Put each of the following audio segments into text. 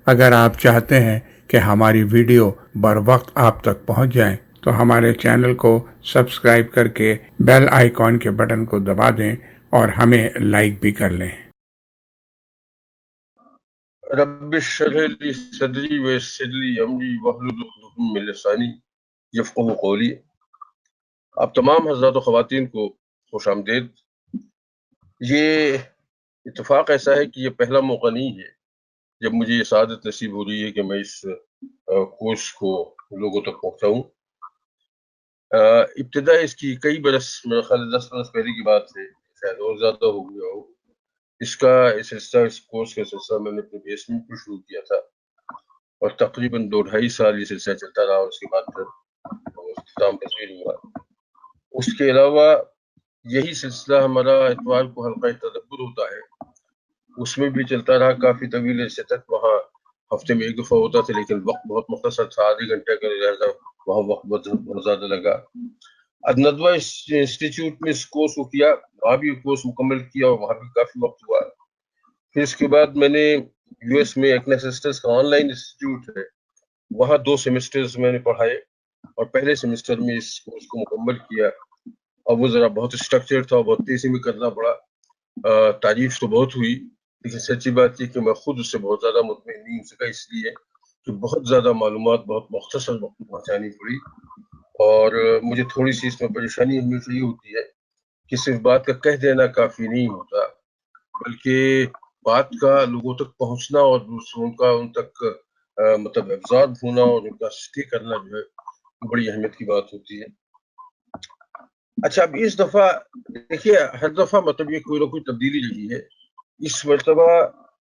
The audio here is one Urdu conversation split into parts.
اگر آپ چاہتے ہیں کہ ہماری ویڈیو بر وقت آپ تک پہنچ جائیں تو ہمارے چینل کو سبسکرائب کر کے بیل آئیکن کے بٹن کو دبا دیں اور ہمیں لائک بھی کر لیں۔ رب اشرح لي صدری ويسر لي امری واحلل عقدۃ من لسانی یفقہوا قولی۔ آپ تمام حضرات و خواتین کو خوش آمدید۔ یہ اتفاق ایسا ہے کہ یہ پہلا موقع نہیں ہے جب مجھے یہ سعادت نصیب ہو رہی ہے کہ میں اس کورس کو لوگوں تک پہنچاؤں۔ ابتدا اس کی کئی برس، میرا خیال 10 برس پہلے کی بات ہے، شاید اور زیادہ ہو گیا ہو۔ اس کورس کا سلسلہ میں نے اپنے بیسمنٹ میں شروع کیا تھا اور تقریباً 2-2.5 سال یہ سلسلہ چلتا رہا، اور اس کے بعد پھر اختتام پذیر ہوا۔ اس کے علاوہ یہی سلسلہ ہمارا اتوار کو حلقہ تدبر ہوتا ہے، اس میں بھی چلتا رہا کافی طویل عرصے تک۔ وہاں ہفتے میں 1 دفعہ ہوتا تھا، لیکن وقت بہت مختصر تھا، آدھے گھنٹے کا لہٰذا وہاں وقت بہت زیادہ لگا۔ ندوہ انسٹیٹیوٹ میں اس کورس کو کیا، وہاں بھی کورس مکمل کیا اور وہاں بھی کافی وقت ہوا۔ پھر اس کے بعد میں نے یو ایس میں ایکنس سسٹرز کا آن لائن انسٹیٹیوٹ ہے، وہاں 2 سیمسٹرز میں نے پڑھائے اور پہلے سیمسٹر میں اس کورس کو مکمل کیا، اور وہ ذرا بہت اسٹرکچر تھا اور بہت تیزی میں کرنا پڑا۔ تعریف تو بہت ہوئی، لیکن سچی بات یہ کہ میں خود اس سے بہت زیادہ مطمئن نہیں ہو سکا، اس لیے کہ بہت زیادہ معلومات بہت مختصر وقت میں پہنچانی پڑی۔ اور مجھے تھوڑی سی اس میں پریشانی ہمیشہ یہ ہوتی ہے کہ صرف بات کا کہہ دینا کافی نہیں ہوتا، بلکہ بات کا لوگوں تک پہنچنا اور دوسروں کا ان تک مطلب ابزارب ہونا اور ان کا سٹے کرنا جو ہے بڑی اہمیت کی بات ہوتی ہے۔ اچھا، اب اس دفعہ دیکھیے، ہر دفعہ مطلب یہ کوئی نہ کوئی تبدیلی رہی ہے۔ اس مرتبہ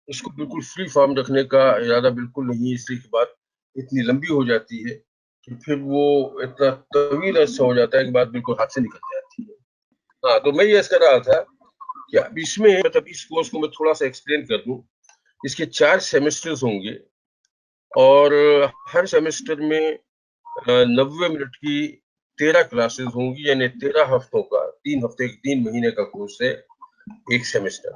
اس کو بالکل فری فارم رکھنے کا ارادہ بالکل نہیں ہے، اس لیے کہ بات اتنی لمبی ہو جاتی ہے کہ پھر وہ اتنا طویل عرصہ ہو جاتا ہے کہ بات بالکل ہاتھ سے نکل جاتی ہے۔ ہاں، تو میں یہ کہہ رہا تھا کہ اب اس میں مطلب اس کورس کو میں تھوڑا سا ایکسپلین کر دوں۔ اس کے 4 سیمسٹرز ہوں گے اور ہر سیمسٹر میں 90 منٹ کی 13 کلاسز ہوں گی، یعنی 13 ہفتوں کا 3 مہینے کا کورس ہے ایک سیمسٹر۔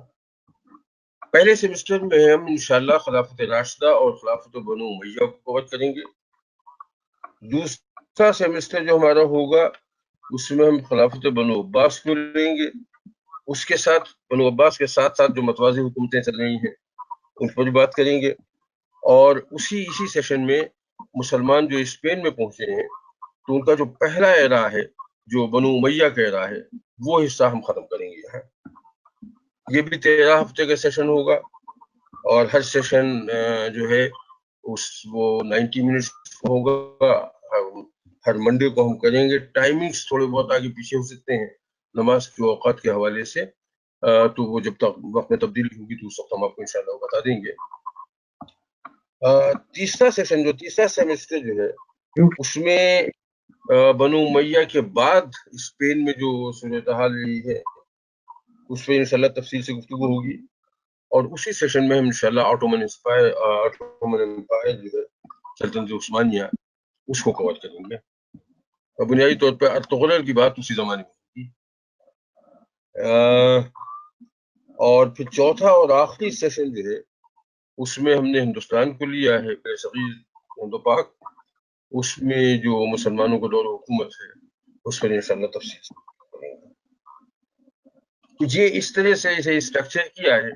پہلے سیمسٹر میں ہم انشاءاللہ خلافت راشدہ اور خلافت بنو امیہ کو کور کریں گے۔ دوسرا سیمسٹر جو ہمارا ہوگا اس میں ہم خلافت بنو عباس کو لیں گے، اس کے ساتھ بنو عباس کے ساتھ ساتھ جو متوازی حکومتیں چل رہی ہیں ان پر بھی بات کریں گے، اور اسی سیشن میں مسلمان جو اسپین میں پہنچے ہیں تو ان کا جو پہلا ایرا ہے جو بنو امیہ کا ایرا ہے وہ حصہ ہم ختم کریں گے یہاں۔ یہ بھی 13 ہفتے کا سیشن ہوگا اور ہر سیشن جو ہے وہ 90 منٹس ہوگا۔ ہر منڈے کو ہم کریں گے۔ ٹائمنگز تھوڑے بہت آگے پیچھے ہو سکتے ہیں نماز کے اوقات کے حوالے سے، تو وہ جب تک وقت میں تبدیلی ہوگی تو اس وقت ہم آپ کو انشاءاللہ بتا دیں گے۔ تیسرا سیمسٹر جو ہے اس میں بنو امیہ کے بعد اسپین میں جو صورتحال رہی ہے اس پہ انشاءاللہ تفصیل سے گفتگو ہوگی، اور اسی سیشن میں ہم انشاءاللہ آٹومن امپائر جو ہے سلطنت عثمانیہ اس کو کور کریں گے، اور بنیادی طور پہ ارطغرل کی بات اسی زمانے میں ہوگی۔ اور پھر چوتھا اور آخری سیشن جو ہے اس میں ہم نے ہندوستان کو لیا ہے، صغیر ہند و پاک، اس میں جو مسلمانوں کا دور حکومت ہے اس پر انشاءاللہ تفصیل سے کریں گے۔ یہ اس طرح سے اسے اسٹرکچر کیا ہے،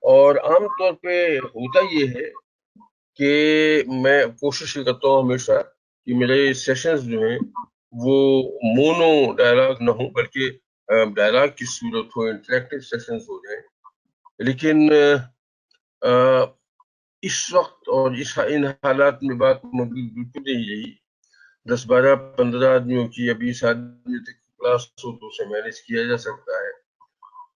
اور عام طور پہ ہوتا یہ ہے کہ میں کوشش کرتا ہوں ہمیشہ کہ میرے سیشنز جو ہیں وہ مونو ڈائلاگ نہ ہوں، بلکہ ڈائلاگ کی صورت ہو، انٹریکٹیو سیشنز ہو جائیں۔ لیکن اس وقت اور ان حالات میں بات بالکل نہیں رہی۔ 10-12-15 آدمیوں کی یا 20 آدمیوں تک کلاس ہو تو اسے مینیج کیا جا سکتا ہے۔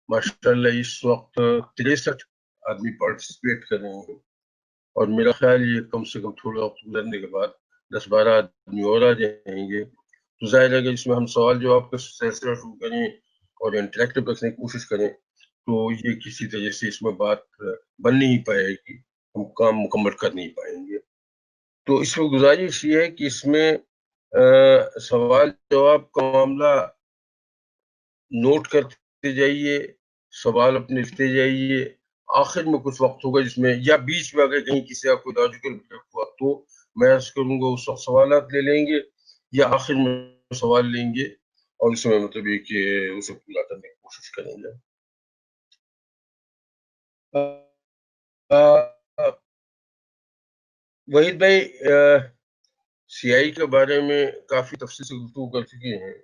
ماشاءاللہ اس وقت 63 آدمی پارٹیسپیٹ کر رہے ہیں، اور میرا خیال یہ کم سے کم تھوڑا وقت گزرنے کے بعد 10-12 آدمی اور آ جائیں گے، تو ظاہر ہے کہ اس میں ہم سوال جواب کا سلسلہ شروع کریں اور انٹریکٹیو رکھنے کی کوشش کریں تو یہ کسی طرح سے اس میں بات بن نہیں پائے گی، ہم کام مکمل کر نہیں پائیں گے۔ تو اس میں گزارش یہ ہے کہ اس میں سوال جواب کا معاملہ نوٹ کرتے جائیے، سوال اپنے لکھتے جائیے، آخر میں کچھ وقت ہوگا جس میں یا بیچ میں اگر کہیں کسی کا کوئی لاجیکل بریک ہوا تو میں عرض کروں گا اس وقت سوالات لے لیں گے یا آخر میں سوال لیں گے اور اس میں مطلب یہ کہ اسے پورا کرنے کی کوشش کریں گے. وحید بھائی سی آئی کے بارے میں کافی تفصیل سے گفتگو کر چکے ہیں.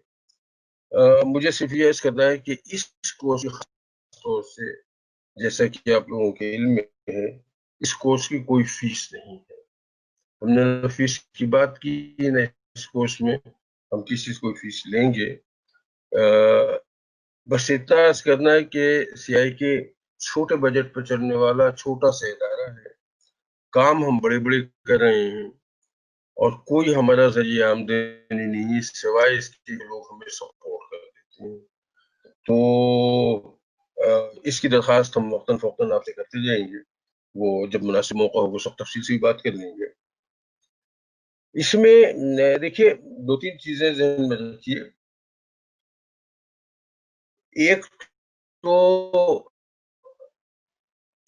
مجھے صرف یہ عرض کرنا ہے کہ اس کورس کی خاص طور سے جیسا کہ آپ لوگوں کے علم میں ہے اس کورس کی کوئی فیس نہیں ہے. ہم نے فیس کی بات کی نہ اس کورس میں ہم کسی سے کوئی فیس لیں گے. بس اتنا عرض کرنا ہے کہ سی آئی کے چھوٹے بجٹ پر چلنے والا چھوٹا سا ادارہ ہے. کام ہم بڑے بڑے کر رہے ہیں اور کوئی ہمارا ذریعہ آمدنی نہیں سوائے اس کے لوگ ہمیں سپورٹ کر دیتے ہیں. تو اس کی درخواست ہم وقتاً فوقتاً آپ سے کرتے جائیں گے. وہ جب مناسب موقع ہوگا اس وقت تفصیل سے بات کر لیں گے. اس میں دیکھیے 2-3 چیزیں ذہن میں رکھیے. ایک تو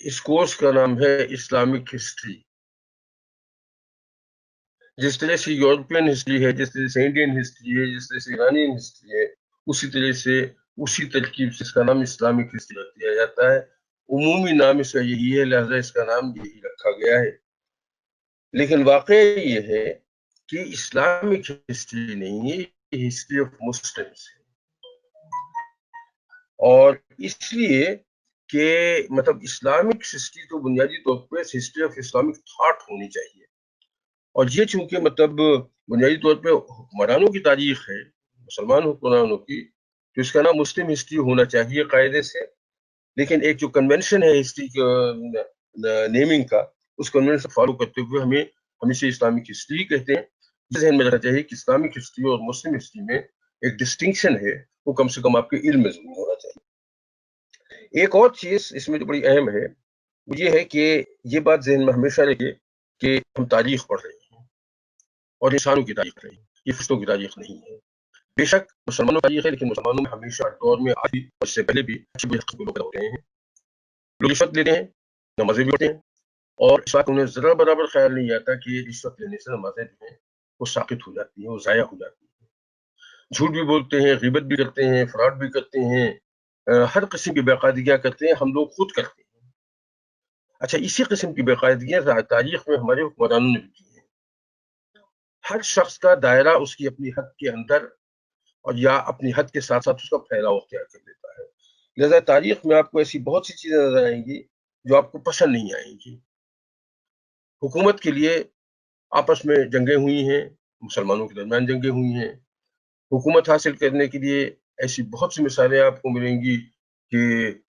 اس کورس کا نام ہے اسلامک ہسٹری. جس طرح سے یورپین ہسٹری ہے جس طرح سے انڈین ہسٹری ہے جس طرح سے ایرانین ہسٹری ہے اسی طرح سے اسی ترکیب سے اس کا نام اسلامک ہسٹری رکھ دیا جاتا ہے. عمومی نام اس کا یہی ہے لہذا اس کا نام یہی رکھا گیا ہے. لیکن واقع یہ ہے کہ اسلامک ہسٹری نہیں ہے یہ ہسٹری آف مسلمس ہے. اور اس لیے کہ مطلب اسلامک ہسٹری تو بنیادی طور پر ہسٹری آف اسلامک تھاٹ ہونی چاہیے. اور یہ چونکہ مطلب بنیادی طور پہ حکمرانوں کی تاریخ ہے مسلمان حکمرانوں کی تو اس کا نام مسلم ہسٹری ہونا چاہیے قاعدے سے. لیکن ایک جو کنونشن ہے ہسٹری نیمنگ کا اس کنونشن فالو کرتے ہوئے ہمیں ہمیشہ اسلامک ہسٹری کہتے ہیں. ذہن میں رکھنا چاہیے کہ اسلامک ہسٹری اور مسلم ہسٹری میں ایک ڈسٹنکشن ہے وہ کم سے کم آپ کے علم میں ضرور ہونا چاہیے. ایک اور چیز اس میں جو بڑی اہم ہے وہ یہ ہے کہ یہ بات ذہن میں ہمیشہ رکھے کہ ہم تاریخ پڑھ رہے ہیں اور انسانوں کی تاریخ رہی ہے یہ فرشتوں کی تاریخ نہیں ہے. بے شک مسلمانوں کی تاریخ ہے لیکن مسلمانوں میں ہمیشہ دور میں آج بھی اور اس سے پہلے بھی اچھی بری لوگ ہو رہے ہیں. لوگ رشوت لیتے ہیں نمازیں بھی پڑھتے ہیں اور اس بات انہیں ذرا برابر خیال نہیں آتا کہ رشوت لینے سے نمازیں جو ہیں وہ ساقط ہو جاتی ہیں وہ ضائع ہو جاتی ہیں. جھوٹ بھی بولتے ہیں غیبت بھی کرتے ہیں فراڈ بھی کرتے ہیں ہر قسم کی بے قاعدگیاں کرتے ہیں ہم لوگ خود کرتے ہیں. اچھا اسی قسم کی بے قاعدگیاں تاریخ میں ہمارے حکمرانوں نے بھی کی ہیں. ہر شخص کا دائرہ اس کی اپنی حد کے اندر اور یا اپنی حد کے ساتھ ساتھ اس کا پھیلاؤ اختیار کر لیتا ہے. لہذا تاریخ میں آپ کو ایسی بہت سی چیزیں نظر آئیں گی جو آپ کو پسند نہیں آئیں گی. حکومت کے لیے آپس میں جنگیں ہوئی ہیں مسلمانوں کے درمیان جنگیں ہوئی ہیں. حکومت حاصل کرنے کے لیے ایسی بہت سی مثالیں آپ کو ملیں گی کہ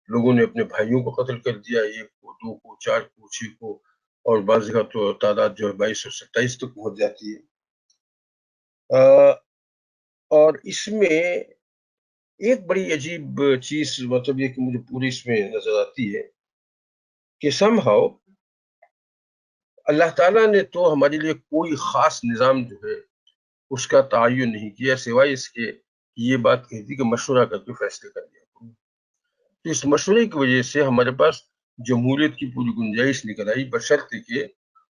لوگوں نے اپنے بھائیوں کو قتل کر دیا 1 کو 2 کو 4 کو 6 کو اور بعض جگہ تو تعداد جو ہے 22 اور 27 تک پہنچ جاتی ہے. اور اس میں ایک بڑی عجیب چیز مطلب یہ کہ مجھے پوری اس میں نظر آتی ہے کہ سم ہاؤ اللہ تعالیٰ نے تو ہمارے لیے کوئی خاص نظام جو ہے اس کا تعین نہیں کیا سوائے اس کے یہ بات کہتی کہ مشورہ کر کے فیصلے کر لیا. تو اس مشورے کی وجہ سے ہمارے پاس جمہوریت کی پوری گنجائش نکل آئی بشرطے کہ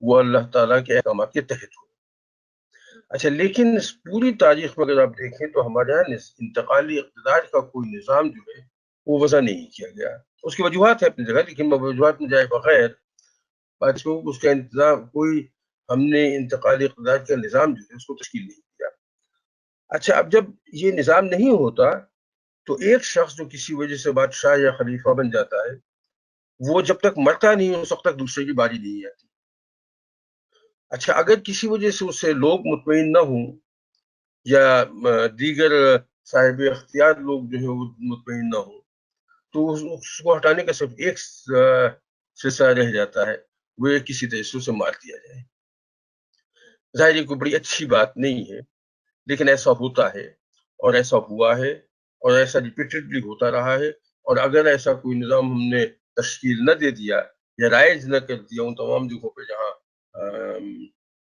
وہ اللہ تعالیٰ کے احکامات کے تحت ہو. اچھا لیکن اس پوری تاریخ میں اگر آپ دیکھیں تو ہمارے یہاں انتقالی اقتدار کا کوئی نظام جو ہے وہ وضع نہیں کیا گیا. اس کی وجوہات ہے اپنی جگہ لیکن وجوہات میں جائے بغیر اس کا انتظام کوئی ہم نے انتقالی اقتدار کا نظام جو ہے اس کو تشکیل نہیں کیا. اچھا اب جب یہ نظام نہیں ہوتا تو ایک شخص جو کسی وجہ سے بادشاہ یا خلیفہ بن جاتا ہے وہ جب تک مرتا نہیں اس وقت تک دوسرے کی باری نہیں آتی. اچھا اگر کسی وجہ سے اس سے لوگ مطمئن نہ ہوں یا دیگر صاحب اختیار لوگ جو ہے وہ مطمئن نہ ہوں تو اس کو ہٹانے کا صرف ایک سلسلہ رہ جاتا ہے وہ کسی طرح سے اسے مار دیا جائے. ظاہر کوئی بڑی اچھی بات نہیں ہے لیکن ایسا ہوتا ہے اور ایسا ہوا ہے اور ایسا ریپیٹڈلی ہوتا رہا ہے. اور اگر ایسا کوئی نظام ہم نے تشکیل نہ دے دیا یا رائج نہ کر دیا ان تمام جگہوں پہ جہاں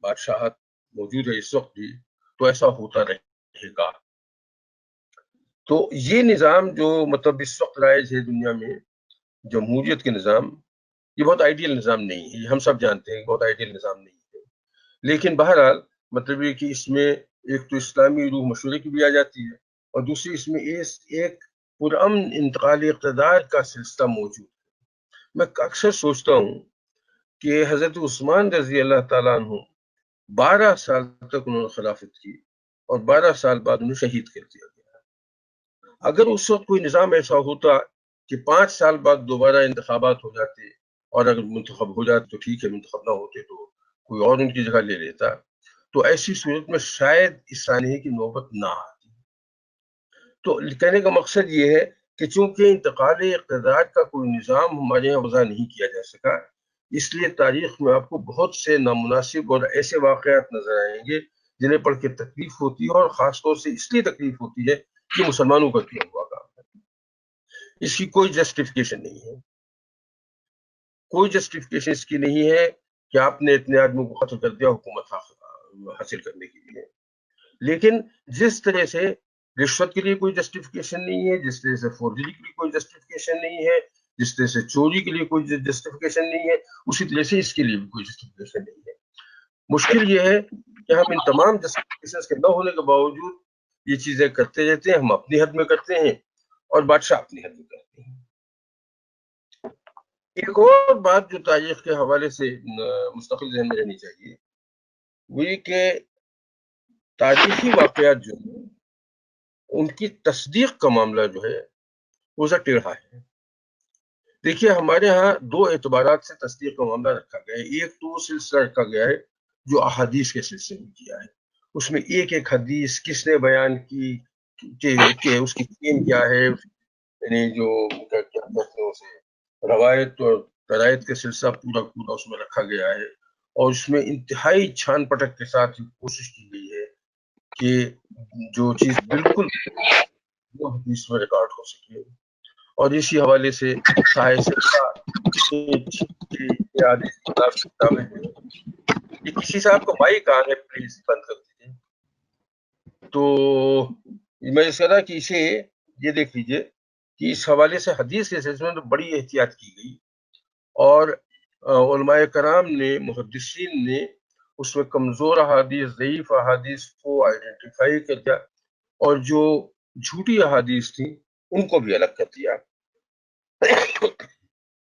بادشاہت موجود ہے اس وقت بھی تو ایسا ہوتا رہے گا. تو یہ نظام جو مطلب اس وقت رائج ہے دنیا میں جمہوریت کے نظام یہ بہت آئیڈیل نظام نہیں ہے، یہ ہم سب جانتے ہیں بہت آئیڈیل نظام نہیں ہے، لیکن بہرحال مطلب یہ کہ اس میں ایک تو اسلامی روح مشورے کی بھی آ جاتی ہے، اور دوسری اس میں ایک پرامن انتقالی اقتدار کا سلسلہ موجود ہے۔ میں اکثر سوچتا ہوں کہ حضرت عثمان رضی اللہ تعالیٰ عنہ 12 سال تک انہوں نے خلافت کی، اور 12 سال بعد انہیں شہید کر دیا گیا۔ اگر اس وقت کوئی نظام ایسا ہوتا کہ 5 سال بعد دوبارہ انتخابات ہو جاتے، اور اگر منتخب ہو جاتے تو ٹھیک ہے، منتخب نہ ہوتے تو کوئی اور ان کی جگہ لے لیتا، تو ایسی صورت میں شاید اس سانحے کی نوبت نہ آتی۔ تو کہنے کا مقصد یہ ہے کہ چونکہ انتقالی اقتدار کا کوئی نظام ہمارے یہاں وضع نہیں کیا جا سکا، اس لیے تاریخ میں آپ کو بہت سے نامناسب اور ایسے واقعات نظر آئیں گے جنہیں پڑھ کے تکلیف ہوتی ہے، اور خاص طور سے اس لیے تکلیف ہوتی ہے کہ مسلمانوں کا کیا ہوا کام ہے۔ اس کی کوئی جسٹیفیکیشن نہیں ہے، کوئی جسٹیفیکیشن اس کی نہیں ہے کہ آپ نے اتنے آدمیوں کو قتل کر دیا حکومت حاصل کرنے کے لیے۔ لیکن جس طرح سے رشوت کے لیے کوئی جسٹیفیکیشن نہیں ہے، جس طرح سے فورجری کے لیے کوئی جسٹیفیکیشن نہیں ہے، جس طرح سے چوری کے لیے کوئی جسٹیفیکیشن نہیں ہے، اسی طرح سے اس کے لیے بھی کوئی جسٹیفیکیشن نہیں ہے۔ مشکل یہ ہے کہ ہم ان تمام جسٹیفیکیشن کے نہ ہونے کے باوجود یہ چیزیں کرتے رہتے ہیں، ہم اپنی حد میں کرتے ہیں اور بادشاہ اپنی حد میں کرتے ہیں۔ ایک اور بات جو تاریخ کے حوالے سے مستقل ذہن میں رہنی چاہیے، وہ یہ کہ تاریخی واقعات جو ہیں ان کی تصدیق کا معاملہ جو ہے وہ ذرا ٹیڑھا ہے۔ دیکھیے ہمارے ہاں 2 اعتبارات سے تصدیق کا معاملہ رکھا گیا ہے۔ ایک تو وہ سلسلہ رکھا گیا ہے جو احادیث کے سلسلے میں کیا ہے، اس میں ایک ایک حدیث کس نے بیان کی، کہ اس کی تھیم کیا ہے، یعنی جو کیا کہتے ہیں اسے روایت اور قرائت کا سلسلہ پورا اس میں رکھا گیا ہے، اور اس میں انتہائی چھان پٹک کے ساتھ کوشش کی گئی ہے کہ جو چیز بالکل وہ حدیث میں ریکارڈ ہو سکے۔ اور اسی حوالے سے یہ کسی صاحب کو مائک آن ہے، پلیز بند کر دیجیے۔ تو میں اس کہہ رہا کہ اسے یہ دیکھ لیجیے کہ اس حوالے سے حدیث کے سلسلے میں بڑی احتیاط کی گئی، اور علماء کرام نے، محدثین نے اس میں کمزور احادیث، ضعیف احادیث کو آئیڈینٹیفائی کر دیا، اور جو جھوٹی احادیث تھیں ان کو بھی الگ کر دیا۔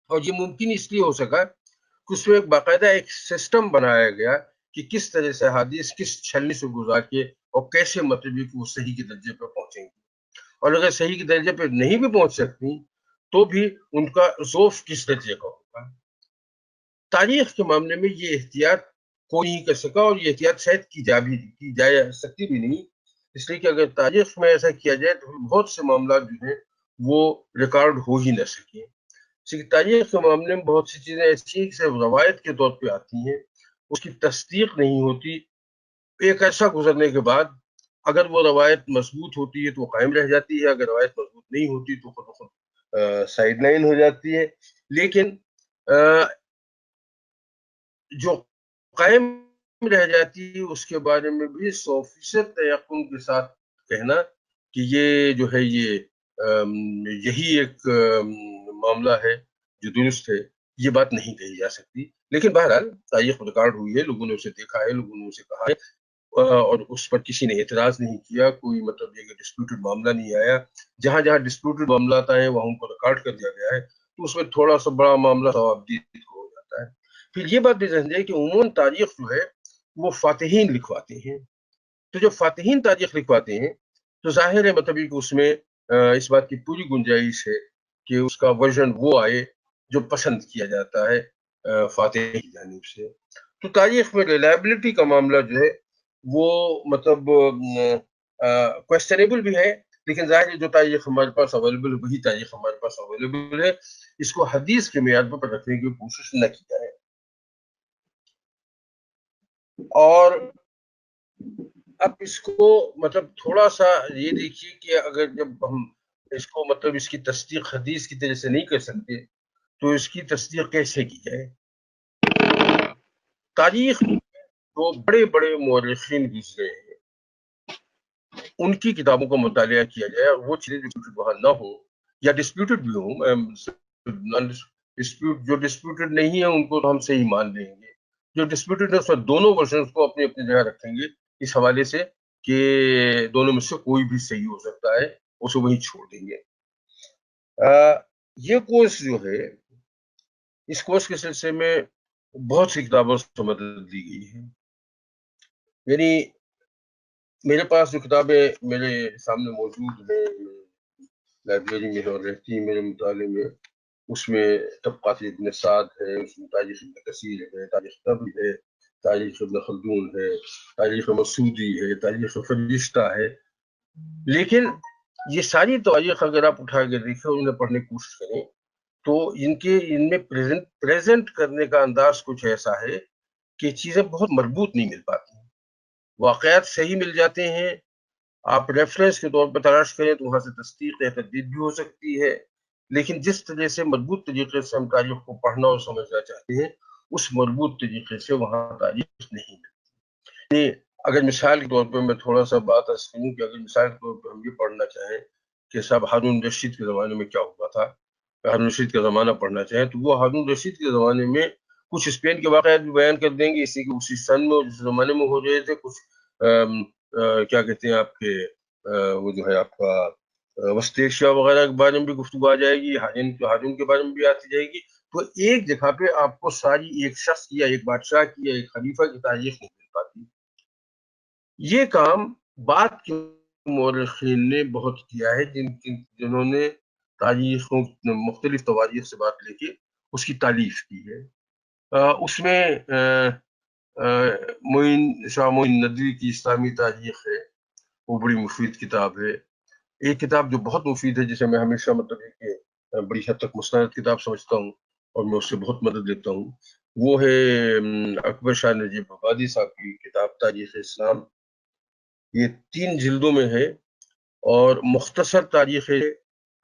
اور یہ ممکن اس لیے ہو سکا کہ اس میں ایک باقاعدہ ایک سسٹم بنایا گیا کہ کس طرح سے حدیث کس چھلنی سے گزار کے اور کیسے مطلب کہ وہ صحیح کے درجے پہ پہنچیں گی، اور اگر صحیح کے درجے پہ نہیں بھی پہنچ سکتی تو بھی ان کا ذوف کس درجے کا ہوگا۔ تاریخ کے معاملے میں یہ احتیاط کوئی نہیں کر سکا، اور یہ احتیاط شاید کی جا سکتی بھی نہیں، اس لیے کہ اگر تاریخ میں ایسا کیا جائے تو بہت سے معاملات جو ہیں وہ ریکارڈ ہو ہی نہ سکیں۔ تاریخ کے معاملے میں بہت سی چیزیں ایسی صرف روایت کے طور پہ آتی ہیں، اس کی تصدیق نہیں ہوتی۔ ایک عرصہ گزرنے کے بعد اگر وہ روایت مضبوط ہوتی ہے تو وہ قائم رہ جاتی ہے، اگر روایت مضبوط نہیں ہوتی تو خود بخود سائڈ لائن ہو جاتی ہے۔ لیکن جو قائم رہ جاتی ہے اس کے بارے میں بھی 100% تیقن کے ساتھ کہنا کہ یہ جو ہے یہی ایک معاملہ ہے جو درست ہے، یہ بات نہیں کہی جا سکتی۔ لیکن بہرحال تاریخ ریکارڈ ہوئی ہے، لوگوں نے اسے دیکھا ہے، لوگوں نے اسے کہا ہے، اور اس پر کسی نے اعتراض نہیں کیا، کوئی مطلب یہ کہ ڈسپیوٹڈ معاملہ نہیں آیا۔ جہاں جہاں ڈسپیوٹڈ معاملات آئے وہاں ان کو ریکارڈ کر دیا گیا ہے، تو اس میں تھوڑا سا بڑا معاملہ ثوابدید کو ہو جاتا ہے۔ پھر یہ بات بھی ذہن ہے کہ عموماً تاریخ جو ہے وہ فاتحین لکھواتے ہیں، تو جو فاتحین تاریخ لکھواتے ہیں تو ظاہر ہے مطلب کہ اس میں اس بات کی پوری گنجائش ہے کہ اس کا ورژن وہ آئے جو پسند کیا جاتا ہے فاتح کی جانب سے۔ تو تاریخ میں ریلائبلٹی کا معاملہ جو ہے وہ مطلب کویسچنیبل بھی ہے، لیکن ظاہر ہے جو تاریخ ہمارے پاس اویلیبل وہی تاریخ ہمارے پاس اویلیبل ہے، اس کو حدیث کے معیار پر رکھنے کی کوشش نہ کی جائے۔ اور اب اس کو مطلب تھوڑا سا یہ دیکھیے کہ اگر جب ہم اس کو مطلب اس کی تصدیق حدیث کی طرح سے نہیں کر سکتے تو اس کی تصدیق کیسے کی جائے؟ تاریخ جو بڑے بڑے مورخین گزرے ہیں ان کی کتابوں کا مطالعہ کیا جائے، اور وہ چیزیں جو وہاں نہ ہوں یا ڈسپیوٹڈ بھی ہوں، جو ڈسپیوٹڈ نہیں ہے ان کو تو ہم صحیح مان لیں گے، جو ڈسپیوٹڈ ہے اس میں دونوں ورژن کو اپنی اپنی جگہ رکھیں گے اس حوالے سے کہ دونوں میں سے کوئی بھی صحیح ہو سکتا ہے، اسے وہیں چھوڑ دیں گے۔ یہ کورس جو ہے، اس کورس کے سلسلے میں بہت سی کتابوں سے مدد دی گئی ہے، یعنی میرے پاس جو کتابیں میرے سامنے موجود ہیں لائبریری میں اور رہتی ہیں میرے مطالعے میں، اس میں طبقات ابن سعد ہے، اس میں تاریخ ابن کثیر ہے، تاریخ طبری ہے، تاریخ ابن خلدون ہے، تاریخ مسعودی ہے، تاریخ فرشتہ ہے، لیکن یہ ساری تاریخ اگر آپ اٹھا کے دیکھیں اور انہیں پڑھنے کی کوشش کریں تو ان میں پریزنٹ کرنے کا انداز کچھ ایسا ہے کہ چیزیں بہت مربوط نہیں مل پاتی، واقعات صحیح مل جاتے ہیں، آپ ریفرنس کے طور پر تلاش کریں تو وہاں سے تصدیق یا تردید بھی ہو سکتی ہے، لیکن جس طرح سے مربوط طریقے سے ہم تاریخ کو پڑھنا اور سمجھنا چاہتے ہیں اس مربوط طریقے سے وہاں تاریخ نہیں ملتی۔ اگر مثال کے طور پہ میں تھوڑا سا بات عرض کروں کہ اگر مثال کے طور پہ ہم یہ پڑھنا چاہیں کہ صاحب ہارون رشید کے زمانے میں کیا ہوا تھا، ہارون رشید کا زمانہ پڑھنا چاہیں تو وہ ہارون رشید کے زمانے میں کچھ اسپین کے واقعات بھی بیان کر دیں گے، اسی کے اسی سن میں جس زمانے میں ہو رہے تھے، کچھ کیا کہتے ہیں آپ کے وہ جو ہے آپ کا وسط ایشیا وغیرہ کے بارے میں بھی گفتگو آ جائے گی، ہارون کے بارے میں بھی آتی جائے گی، تو ایک جگہ پہ آپ کو ساری ایک شخص کی یا ایک بادشاہ کی یا ایک خلیفہ کی تاریخ نہیں مل پاتی۔ یہ کام بعد کے مورخین نے بہت کیا ہے، جنہوں نے تاریخوں مختلف تواریخ سے بات لے کے اس کی تالیف کی ہے۔ اس میں شاہ معین ندوی کی اسلامی تاریخ ہے، وہ بڑی مفید کتاب ہے۔ ایک کتاب جو بہت مفید ہے جسے میں ہمیشہ مطلب ہے کہ بڑی حد تک مستند کتاب سمجھتا ہوں اور میں اس سے بہت مدد لیتا ہوں، وہ ہے اکبر شاہ نجیب آبادی صاحب کی کتاب تاریخ اسلام۔ یہ 3 جلدوں میں ہے اور مختصر تاریخ ہے،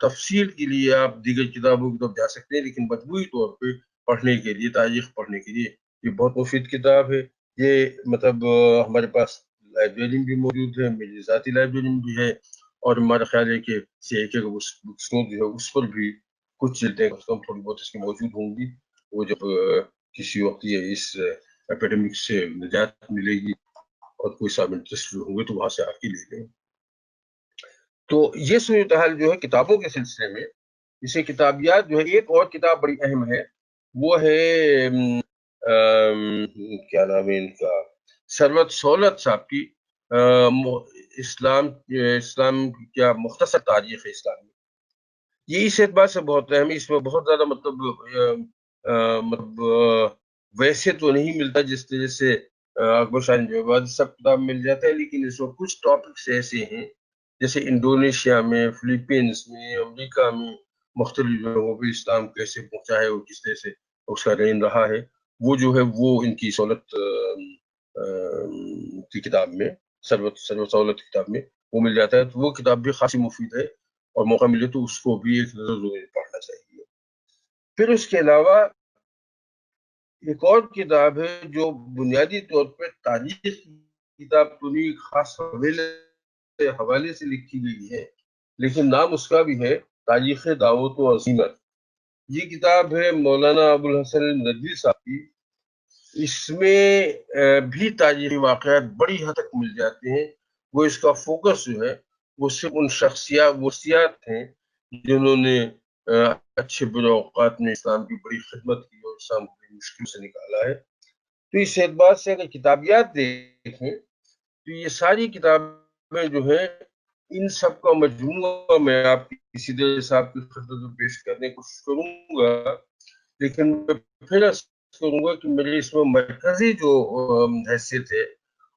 تفصیل کے لیے آپ دیگر کتابوں کی طرف جا سکتے ہیں، لیکن مجموعی طور پہ پڑھنے کے لیے، تاریخ پڑھنے کے لیے یہ بہت مفید کتاب ہے۔ یہ مطلب ہمارے پاس لائبریری میں بھی موجود ہے، میری ذاتی لائبریری میں بھی ہے، اور ہمارا خیال ہے کہ CIK کا بک اسٹور جو ہے اس پر بھی کچھ جلدیں تھوڑی بہت اس کی موجود ہوں گی، وہ جب کسی وقت یہ اس ایپیڈیمک سے نجات ملے گی اور کوئی صاحب انٹرسٹ ہوں گے تو وہاں سے آپ کی لے لیں۔ تو یہ صورتحال جو ہے کتابوں کے سلسلے میں، اسے کتابیات جو ہے، ایک اور کتاب بڑی اہم ہے، وہ ہے کیا نام ہے ان کا، ثروت سہولت صاحب کی اسلام کیا مختصر تاریخ اسلامی۔ یہ اس اعتبار سے بہت اہم ہے، اس میں بہت زیادہ مطلب ویسے تو نہیں ملتا جس طرح سے اکبر شاہ نجیب آبادی سب کتاب مل جاتا ہے، لیکن اس میں کچھ ٹاپکس ایسے ہیں جیسے انڈونیشیا میں، فلیپینس میں، امریکہ میں مختلف جگہوں پہ اسلام کیسے پہنچا ہے اور کس طرح سے اس کا رین رہا ہے، وہ جو ہے وہ ان کی سہولت کی کتاب میں، ثروت سہولت کتاب میں وہ مل جاتا ہے، تو وہ کتاب بھی خاصی مفید ہے اور موقع ملے تو اس کو بھی ایک نظر ضرور پڑھنا چاہیے۔ پھر اس کے علاوہ ایک اور کتاب ہے جو بنیادی طور پہ تاریخ کی کتاب تو نہیں، خاص حوالے سے لکھی گئی ہے، لیکن نام اس کا بھی ہے تاریخ دعوت و عزیمت۔ یہ کتاب ہے مولانا ابو الحسن ندوی صاحب کی، اس میں بھی تاریخی واقعات بڑی حد تک مل جاتے ہیں، وہ اس کا فوکس جو ہے وہ صرف ان وصیات ہیں جنہوں نے اچھے برے اوقات میں اسلام کی بڑی خدمت کی اور اسلام کو بڑی مشکل سے نکالا ہے۔ تو اس اعتبار سے اگر کتابیات دیکھیں تو یہ ساری کتابیں جو ہیں، ان سب کا مجموعہ میں آپ کسی طرح سے آپ کی خدمت میں پیش کرنے کی کوشش کروں گا، لیکن میں پھر کروں گا کہ میری اس میں مرکزی جو حیثیت ہے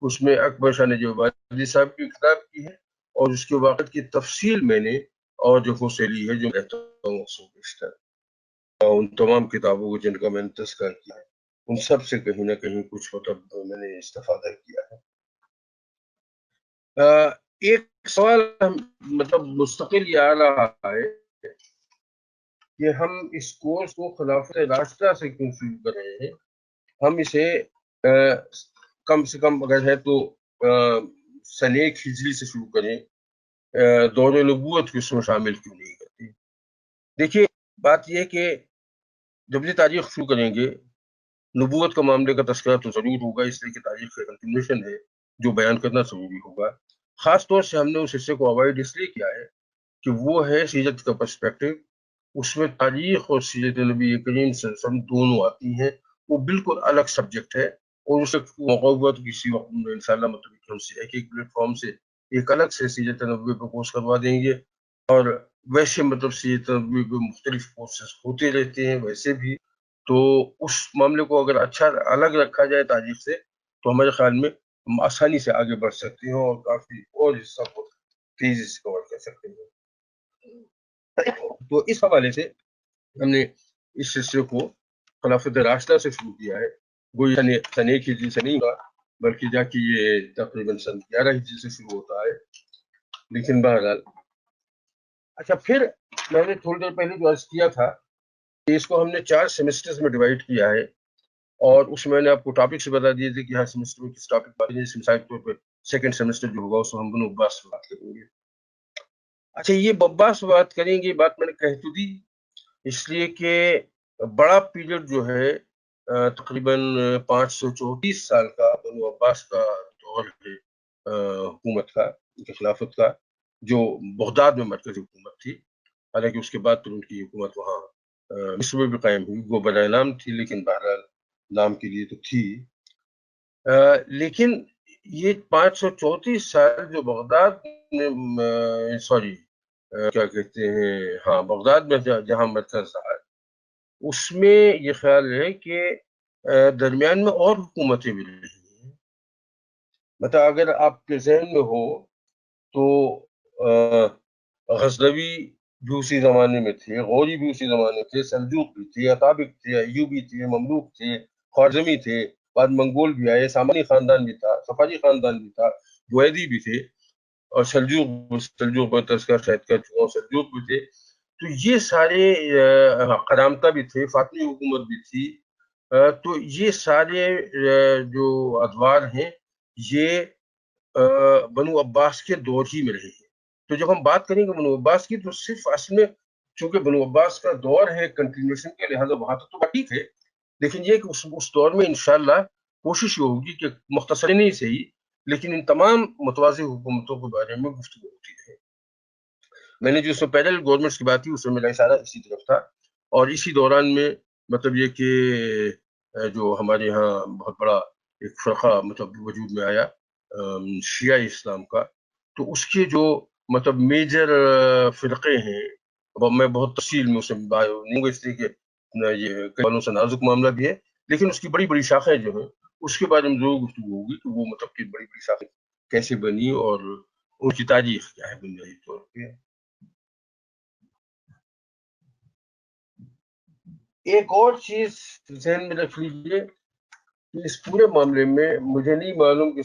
اس میں اکبر شاہ نجیب آبادی صاحب کی کتاب کی ہے، اور اس کے واقعات کی تفصیل میں نے اور جگہوں سے لی ہے جو کہتا ہوں بیشتر ان تمام کتابوں کو جن کا میں نے تذکرہ کیا ہے ان سب سے کہیں نہ کہیں کچھ مطلب میں نے استفادہ کیا ہے۔ ایک سوال مطلب مستقل یہ آ رہا ہے کہ ہم اس کورس کو خلافت راشدہ سے کیوں شروع کر رہے ہیں، ہم اسے کم سے کم اگر ہے تو سن 1 ہجری سے شروع کریں، دور نبوت کو اس میں شامل کیوں نہیں کرتے؟ دیکھیے بات یہ کہ جب یہ تاریخ شروع کریں گے نبوت کا معاملے کا تذکرہ تو ضرور ہوگا، اس لیے کہ تاریخ کا کنٹینیوشن ہے جو بیان کرنا ضروری ہوگا. خاص طور سے ہم نے اس حصے کو اوائڈ اس لیے کیا ہے کہ وہ ہے سیرت کا پرسپیکٹو. اس میں تاریخ اور سیرت نبی کریم صلی اللہ علیہ وسلم دونوں آتی ہیں. وہ بالکل الگ سبجیکٹ ہے، اور اسے موقع ہوا تو کسی وقت ان شاء اللہ مطلب ہم سے ایک پلیٹ فارم سے ایک الگ سے سیرت نبوی پہ کورس کروا دیں گے. اور ویسے مطلب سیرت نبوی پہ مختلف کورسز ہوتے رہتے ہیں ویسے بھی. تو اس معاملے کو اگر اچھا الگ رکھا جائے تاریخ سے تو ہمارے خیال میں ہم آسانی سے آگے بڑھ سکتے ہیں اور کافی اور حصہ کو تیزی سے کور کر سکتے ہیں. تو اس حوالے سے ہم نے اس حصے کو خلافت راشدہ سے شروع کیا ہے. گویا سن 1 ہجری سے نہیں ہوا بلکہ جا کہ یہ تقریباً سن 11 ہجری سے شروع ہوتا ہے. لیکن بہرحال اچھا، پھر میں نے تھوڑی دیر پہلے جو عرض کیا تھا کہ اس کو ہم نے 4 سیمسٹرز میں ڈیوائڈ کیا ہے، اور اس میں نے آپ کو ٹاپکس بتا دیے تھے کہ ہر سیمسٹر میں کس ٹاپک پر. مثال کے طور پہ سیکنڈ سیمسٹر جو ہوگا اس میں ہم بنو عباس سے بات کریں گے. اچھا، یہ عباس بات کریں گے، بات میں نے کہہ تو دی، اس لیے کہ بڑا پیریڈ جو ہے تقریباً 534 سال کا بنو عباس کا دور ہے حکومت کا، خلافت کا، جو بغداد میں مرکزی حکومت تھی. حالانکہ اس کے بعد پھر ان کی حکومت وہاں مصر میں بھی قائم ہوئی. وہ برائے نام تھی لیکن بہرحال نام کے لیے تو تھی. لیکن یہ 534 سال جو بغداد میں کیا کہتے ہیں، ہاں بغداد میں جہاں مرکز رہا، اس میں یہ خیال ہے کہ درمیان میں اور حکومتیں بھی رہی ہیں. مطلب اگر آپ کے ذہن میں ہو تو غزنوی بھی اسی زمانے میں تھے، غوری بھی اسی زمانے تھے، سلجوق بھی تھے، اتابک تھے، ایوبی تھے، مملوک تھے، خوارزمی تھے، بعد منگول بھی آئے، سامانی خاندان بھی تھا، صفاری خاندان بھی تھا، بویدی بھی تھے، اور سلجوق میں تذکرہ شاید کر چکا ہوں، سلجوق بھی تھے. تو یہ سارے قرامتہ بھی تھے، فاطمی حکومت بھی تھی. تو یہ سارے جو ادوار ہیں یہ بنو عباس کے دور ہی میں رہے ہیں. تو جب ہم بات کریں گے بنو عباس کی تو صرف اصل میں چونکہ بنو عباس کا دور ہے کنٹینیوشن کے لحاظ وہاں تو ٹھیک ہے، لیکن یہ کہ اس دور میں انشاءاللہ کوشش یہ ہوگی کہ مختصر نہیں صحیح لیکن ان تمام متوازی حکومتوں کے بارے میں گفتگو ہوتی ہے. میں نے جو اس سے پیرل گورنمنٹس کی بات کی اس میں میرا اشارہ اسی طرف تھا. اور اسی دوران میں مطلب یہ کہ جو ہمارے یہاں بہت بڑا ایک فرقہ مطلب وجود میں آیا شیعہ اسلام کا، تو اس کے جو مطلب میجر فرقے ہیں، میں بہت تفصیل میں اسے نہیں اس لیے کہ یہ کئی والوں سے نازک معاملہ بھی ہے، لیکن اس کی بڑی بڑی شاخیں جو ہیں اس کے بارے میں ضرور گفتگو ہوگی کہ وہ مطلب کہ بڑی بڑی شاخیں کیسے بنی اور ان کی تاریخ کیا ہے بنیادی طور پہ. ایک اور چیز ذہن میں رکھ لیجیے کہ اس پورے معاملے میں مجھے نہیں معلوم کہ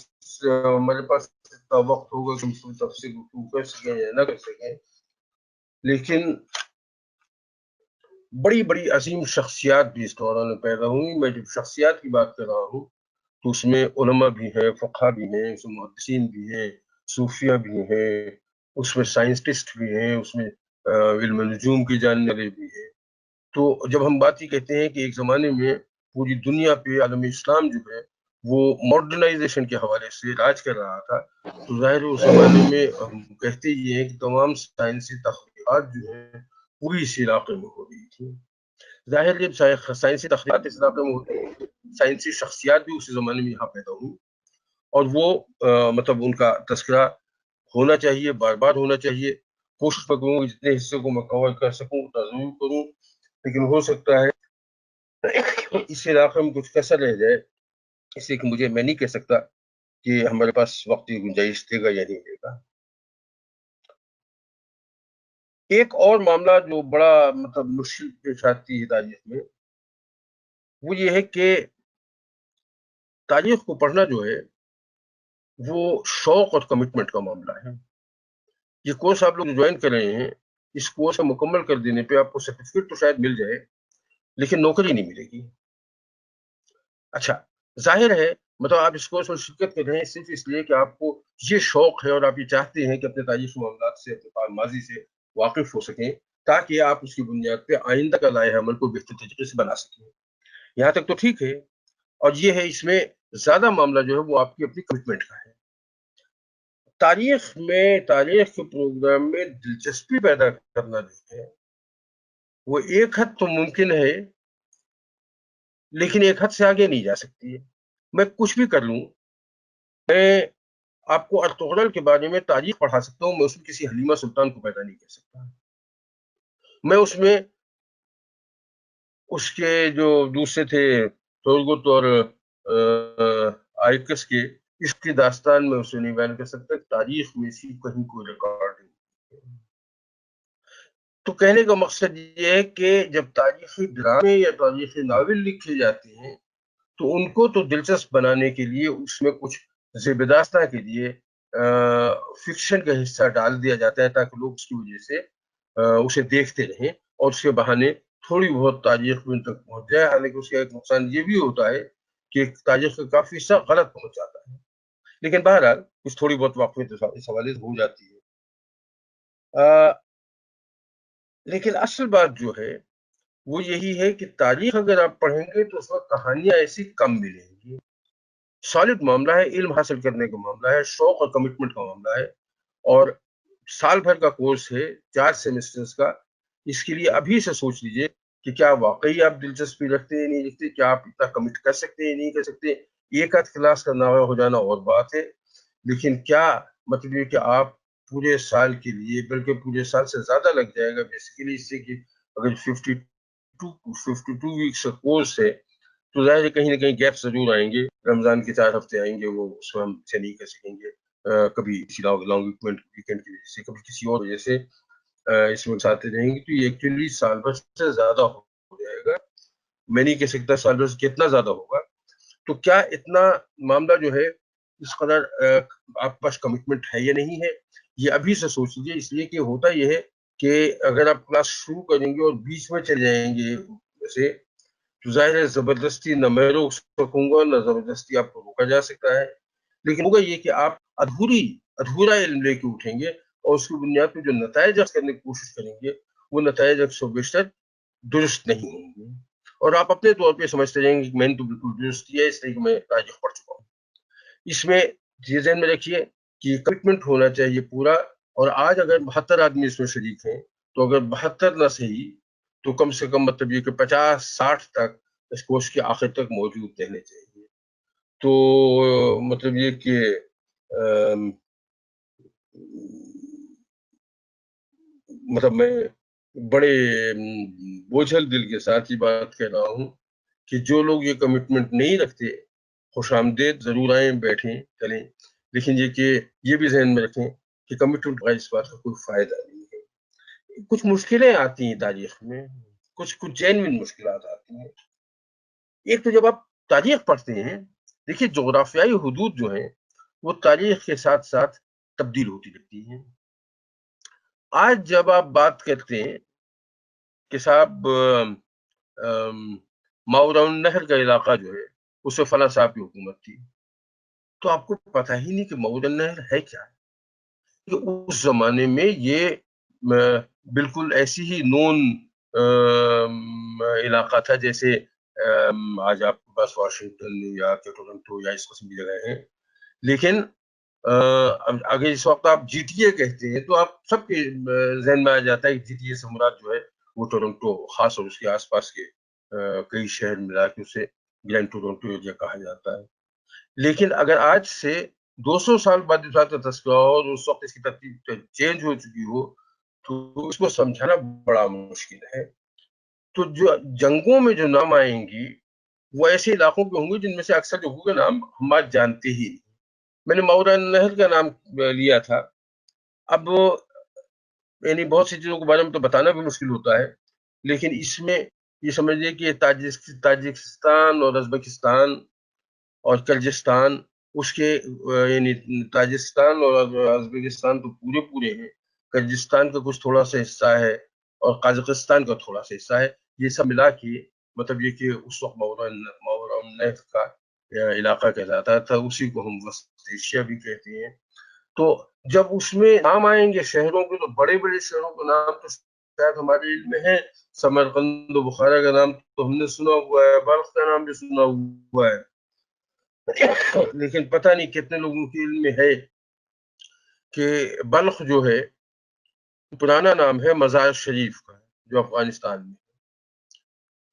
ہمارے پاس اتنا وقت ہوگا کہ ہم تفصیل گفتگو کر سکیں یا نہ کر سکیں، لیکن بڑی بڑی عظیم شخصیات بھی اس دوران میں پیدا ہوئی. میں جب شخصیات کی بات کر رہا ہوں تو اس میں علماء بھی ہیں، فقہ بھی ہیں، اس میں محدثین بھی ہیں، صوفیہ بھی ہیں، اس میں سائنسٹسٹ بھی ہیں، اس میں علم نجوم کی جاننے والے بھی ہیں. تو جب ہم بات یہ کہتے ہیں کہ ایک زمانے میں پوری دنیا پہ عالم اسلام جو ہے وہ ماڈرنائزیشن کے حوالے سے راج کر رہا تھا، تو ظاہر ہے اس زمانے میں ہم کہتے یہ ہیں کہ تمام سائنسی تحقیقات جو ہیں پوری اس علاقے میں ہو رہی تھی. ظاہر جب سائنسی تحقیقات اس علاقے میں ہوتی ہیں سائنسی شخصیات بھی اسی زمانے میں یہاں پیدا ہوئی، اور وہ مطلب ان کا تذکرہ ہونا چاہیے، بار بار ہونا چاہیے. کوشش کروں جتنے حصے کو میں کور کر سکوں اتنا ضرور کروں، لیکن ہو سکتا ہے اس علاقے میں کچھ کیسا رہ جائے، اس لیے کہ میں نہیں کہہ سکتا کہ ہمارے پاس وقت کی گنجائش دے گا یا نہیں دے گا. ایک اور معاملہ جو بڑا مطلب مشکل پیش آتی ہے تاریخ میں وہ یہ ہے کہ تاریخ کو پڑھنا جو ہے وہ شوق اور کمٹمنٹ کا معاملہ ہے. یہ کورس آپ لوگ جوائن کر رہے ہیں، اس کورس کو مکمل کر دینے پہ آپ کو سرٹیفکیٹ تو شاید مل جائے لیکن نوکری نہیں ملے گی. اچھا، ظاہر ہے مطلب آپ اس کورس میں شرکت کر رہے ہیں صرف اس لیے کہ آپ کو یہ شوق ہے اور آپ یہ چاہتے ہیں کہ اپنے تاریخی معاملات سے اپنے ماضی سے واقف ہو سکیں تاکہ آپ اس کی بنیاد پہ آئندہ کا لائحہ عمل کو بہتر طریقے سے بنا سکیں. یہاں تک تو ٹھیک ہے. اور یہ ہے اس میں زیادہ معاملہ جو ہے وہ آپ کی اپنی کمٹمنٹ کا ہے. تاریخ کے پروگرام میں دلچسپی پیدا کرنا جو ہے وہ ایک حد تو ممکن ہے لیکن ایک حد سے آگے نہیں جا سکتی ہے. میں کچھ بھی کر لوں، میں آپ کو ارطغرل کے بارے میں تاریخ پڑھا سکتا ہوں، میں اس میں کسی حلیمہ سلطان کو پیدا نہیں کر سکتا. میں اس میں اس کے جو دوسرے تھے تورگت اور آئکس کے، اس کی داستان میں اسے نہیں بیان کر سکتا. تاریخ میں اسی کہیں کوئی ریکارڈ نہیں. تو کہنے کا مقصد یہ ہے کہ جب تاریخی ڈرامے یا تاریخی ناول لکھے جاتے ہیں تو ان کو تو دلچسپ بنانے کے لیے اس میں کچھ زیب داستہ کے لیے فکشن کا حصہ ڈال دیا جاتا ہے تاکہ لوگ اس کی وجہ سے اسے دیکھتے رہیں اور اس کے بہانے تھوڑی بہت تاریخ ان تک پہنچ جائے. حالانکہ اس کا ایک نقصان یہ بھی ہوتا ہے کہ تاریخ کا کافی حصہ غلط پہنچ جاتا ہے. لیکن بہرحال کچھ تھوڑی بہت واقعیت اس حوالے سے ہو جاتی ہے. لیکن اصل بات جو ہے وہ یہی ہے کہ تاریخ اگر آپ پڑھیں گے تو اس وقت کہانیاں ایسی کم ملیں گی. سالڈ معاملہ ہے، علم حاصل کرنے کا معاملہ ہے، شوق اور کمٹمنٹ کا معاملہ ہے. اور سال بھر کا کورس ہے، 4 سیمسٹرز کا. اس کے لیے ابھی سے سوچ لیجئے کہ کیا واقعی آپ دلچسپی رکھتے ہیں نہیں رکھتے، کیا آپ اتنا کمٹ کر سکتے ہیں نہیں کر سکتے. ایک آدھ کلاس کا ناغہ ہو جانا اور بات ہے، لیکن کیا مطلب یہ کہ آپ پورے سال کے لیے، بلکہ پورے سال سے زیادہ لگ جائے گا بیسیکلی اس سے کہ اگر 52 ویکس کا کورس ہے تو ظاہر ہے کہیں نہ کہیں گیپ ضرور آئیں گے. رمضان کے 4 ہفتے آئیں گے، وہ اس میں ہم سے نہیں کر سکیں گے. کبھی کسی لانگ ویکینڈ کی وجہ سے، کبھی کسی اور وجہ سے اس میں ساتھ رہیں گے. تو یہ ایکچولی سال بھر سے زیادہ ہو جائے گا. میں نہیں کہہ سکتا سال بھر سے کتنا زیادہ ہوگا. تو کیا اتنا معاملہ جو ہے اس قدر آپ کے پاس کمٹمنٹ ہے یا نہیں ہے، یہ ابھی سے سوچ لیجیے. اس لیے کہ ہوتا یہ ہے کہ اگر آپ کلاس شروع کریں گے اور بیچ میں چلے جائیں گے ویسے تو ظاہر ہے زبردستی نہ میں روک سکوں گا نہ زبردستی آپ کو روکا جا سکتا ہے. لیکن ہوگا یہ کہ آپ ادھورا علم لے کے اٹھیں گے اور اس کی بنیاد پہ جو نتائج کرنے کی کوشش کریں گے وہ نتائج اکثر بیشتر درست نہیں ہوں گے. اور آپ اپنے طور پہ سمجھتے رہیں گے کہ میں نے تو بالکل درست کیا ہے، اس لیے کہ میں تاریخ پڑھ چکا ہوں. اس میں یہ ذہن میں رکھیے کہ کمٹمنٹ ہونا چاہیے پورا. اور آج اگر 72 آدمی اس میں شریک ہیں تو اگر 72 نہ صحیح تو کم سے کم مطلب یہ کہ 50-60 تک اس کورس کے آخر تک موجود رہنے چاہیے. تو مطلب یہ کہ مطلب میں بڑے بوجھل دل کے ساتھ یہ بات کہہ رہا ہوں کہ جو لوگ یہ کمٹمنٹ نہیں رکھتے خوش آمدید، ضرور آئیں، بیٹھیں، چلیں. لیکن یہ کہ یہ بھی ذہن میں رکھیں کہ کمٹمنٹ کا اس بات کا کوئی فائدہ نہیں ہے. کچھ مشکلیں آتی ہیں تاریخ میں، کچھ جینوین مشکلات آتی ہیں. ایک تو جب آپ تاریخ پڑھتے ہیں، دیکھیے جغرافیائی حدود جو ہیں وہ تاریخ کے ساتھ ساتھ تبدیل ہوتی رہتی ہیں. آج جب آپ بات کرتے ہیں کہ صاحب ماوراء نہر کا علاقہ جو ہے اس میں فلاں صاحب کی حکومت تھی، تو آپ کو پتہ ہی نہیں کہ ماوراء نہر ہے کیا ہے. کہ اس زمانے میں یہ بالکل ایسی ہی نون علاقہ تھا جیسے آج آپ کے پاس واشنگٹن، نیو یارک یا ٹورنٹو یا اس قسم کی جگہ ہیں. لیکن اگر اس وقت آپ جی ٹی اے کہتے ہیں تو آپ سب کے ذہن میں آ جاتا ہے کہ جی ٹی اے سے مراد جو ہے وہ ٹورنٹو خاص اور اس کے آس پاس کے کئی شہر ملا کے اسے گرینڈ ٹورنٹو ایریا کہا جاتا ہے. لیکن اگر آج سے 200 سال بعد اس بات کا تذکرہ ہو اور اس وقت اس کی ترتیب چینج ہو چکی ہو تو اس کو سمجھانا بڑا مشکل ہے. تو جو جنگوں میں جو نام آئیں گی وہ ایسے علاقوں کے ہوں گے جن میں سے اکثر جو ہوگا نام ہم آج جانتے ہی نہیں. میں نے ماوراء نہر کا نام لیا تھا. اب یعنی بہت سی چیزوں کے بارے میں تو بتانا بھی مشکل ہوتا ہے، لیکن اس میں یہ سمجھیے کہ تاجکستان اور ازبکستان اور کرغزستان اس کے یعنی تاجکستان اور ازبکستان تو پورے ہیں. کرغزستان کا کچھ تھوڑا سا حصہ ہے اور قازقستان کا تھوڑا سا حصہ ہے. یہ سب ملا کے مطلب یہ کہ اس وقت ماوراء النہر کا علاقہ کہلاتا تھا. اسی کو ہم وسط ایشیا بھی کہتے ہیں. تو جب اس میں نام آئیں گے شہروں کے تو بڑے بڑے شہروں کے نام تو شاید ہمارے علم میں ہے، سمرقند و بخارا کا نام تو ہم نے سنا ہوا ہے، بلخ کا نام بھی سنا ہوا ہے، لیکن پتہ نہیں کتنے لوگوں کے علم میں ہے کہ بلخ جو ہے پرانا نام ہے مزار شریف کا، جو افغانستان میں۔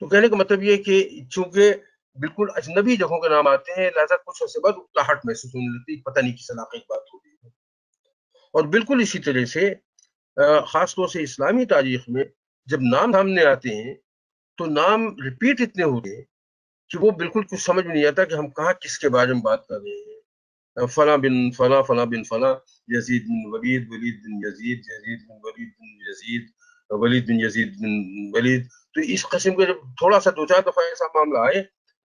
تو کہنے کا مطلب یہ کہ چونکہ بالکل اجنبی جگہوں کے نام آتے ہیں، لہذا کچھ عرصے بعد اکتاہٹ محسوس ہونے لگتی، پتہ نہیں کس علاقے کی بات ہو رہی ہے۔ اور بالکل اسی طرح سے خاص طور سے اسلامی تاریخ میں جب نام سامنے آتے ہیں تو نام ریپیٹ اتنے ہوتے ہیں کہ وہ بالکل کچھ سمجھ میں نہیں آتا کہ ہم کہاں کس کے بارے میں بات کر رہے ہیں۔ فلاں بن فلاں، فلاں بن فلاں، یزید بن ولید، ولید بن یزید، یزید بن ولید بن یزید، ولید بن یزید بن ولید۔ تو اس قسم کے جب تھوڑا سا دو چار دفعہ ایسا معاملہ آئے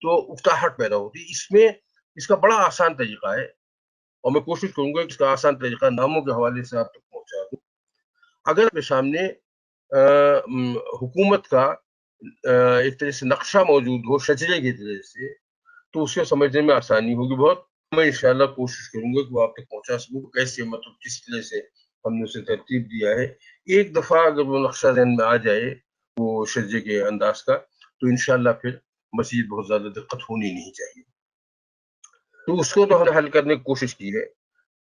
تو اکتاہٹ پیدا ہوتی۔ اس میں اس کا بڑا آسان طریقہ ہے، اور میں کوشش کروں گا کہ اس کا آسان طریقہ ناموں کے حوالے سے آپ تک پہنچا دوں۔ اگر آپ کے سامنے حکومت کا ایک طرح سے نقشہ موجود ہو شجرے کی طرح سے، تو اس کو سمجھنے میں آسانی ہوگی بہت۔ میں انشاءاللہ کوشش کروں گا کہ وہ آپ تک پہنچا سکوں، کیسے مطلب کس طرح سے ہم نے اسے ترتیب دیا ہے۔ ایک دفعہ اگر وہ نقشہ ذہن میں آ جائے وہ شجرے کے انداز کا، تو انشاءاللہ پھر مزید بہت زیادہ دقت ہونی نہیں چاہیے۔ تو اس کو تو ہم نے حل کرنے کی کوشش کی ہے۔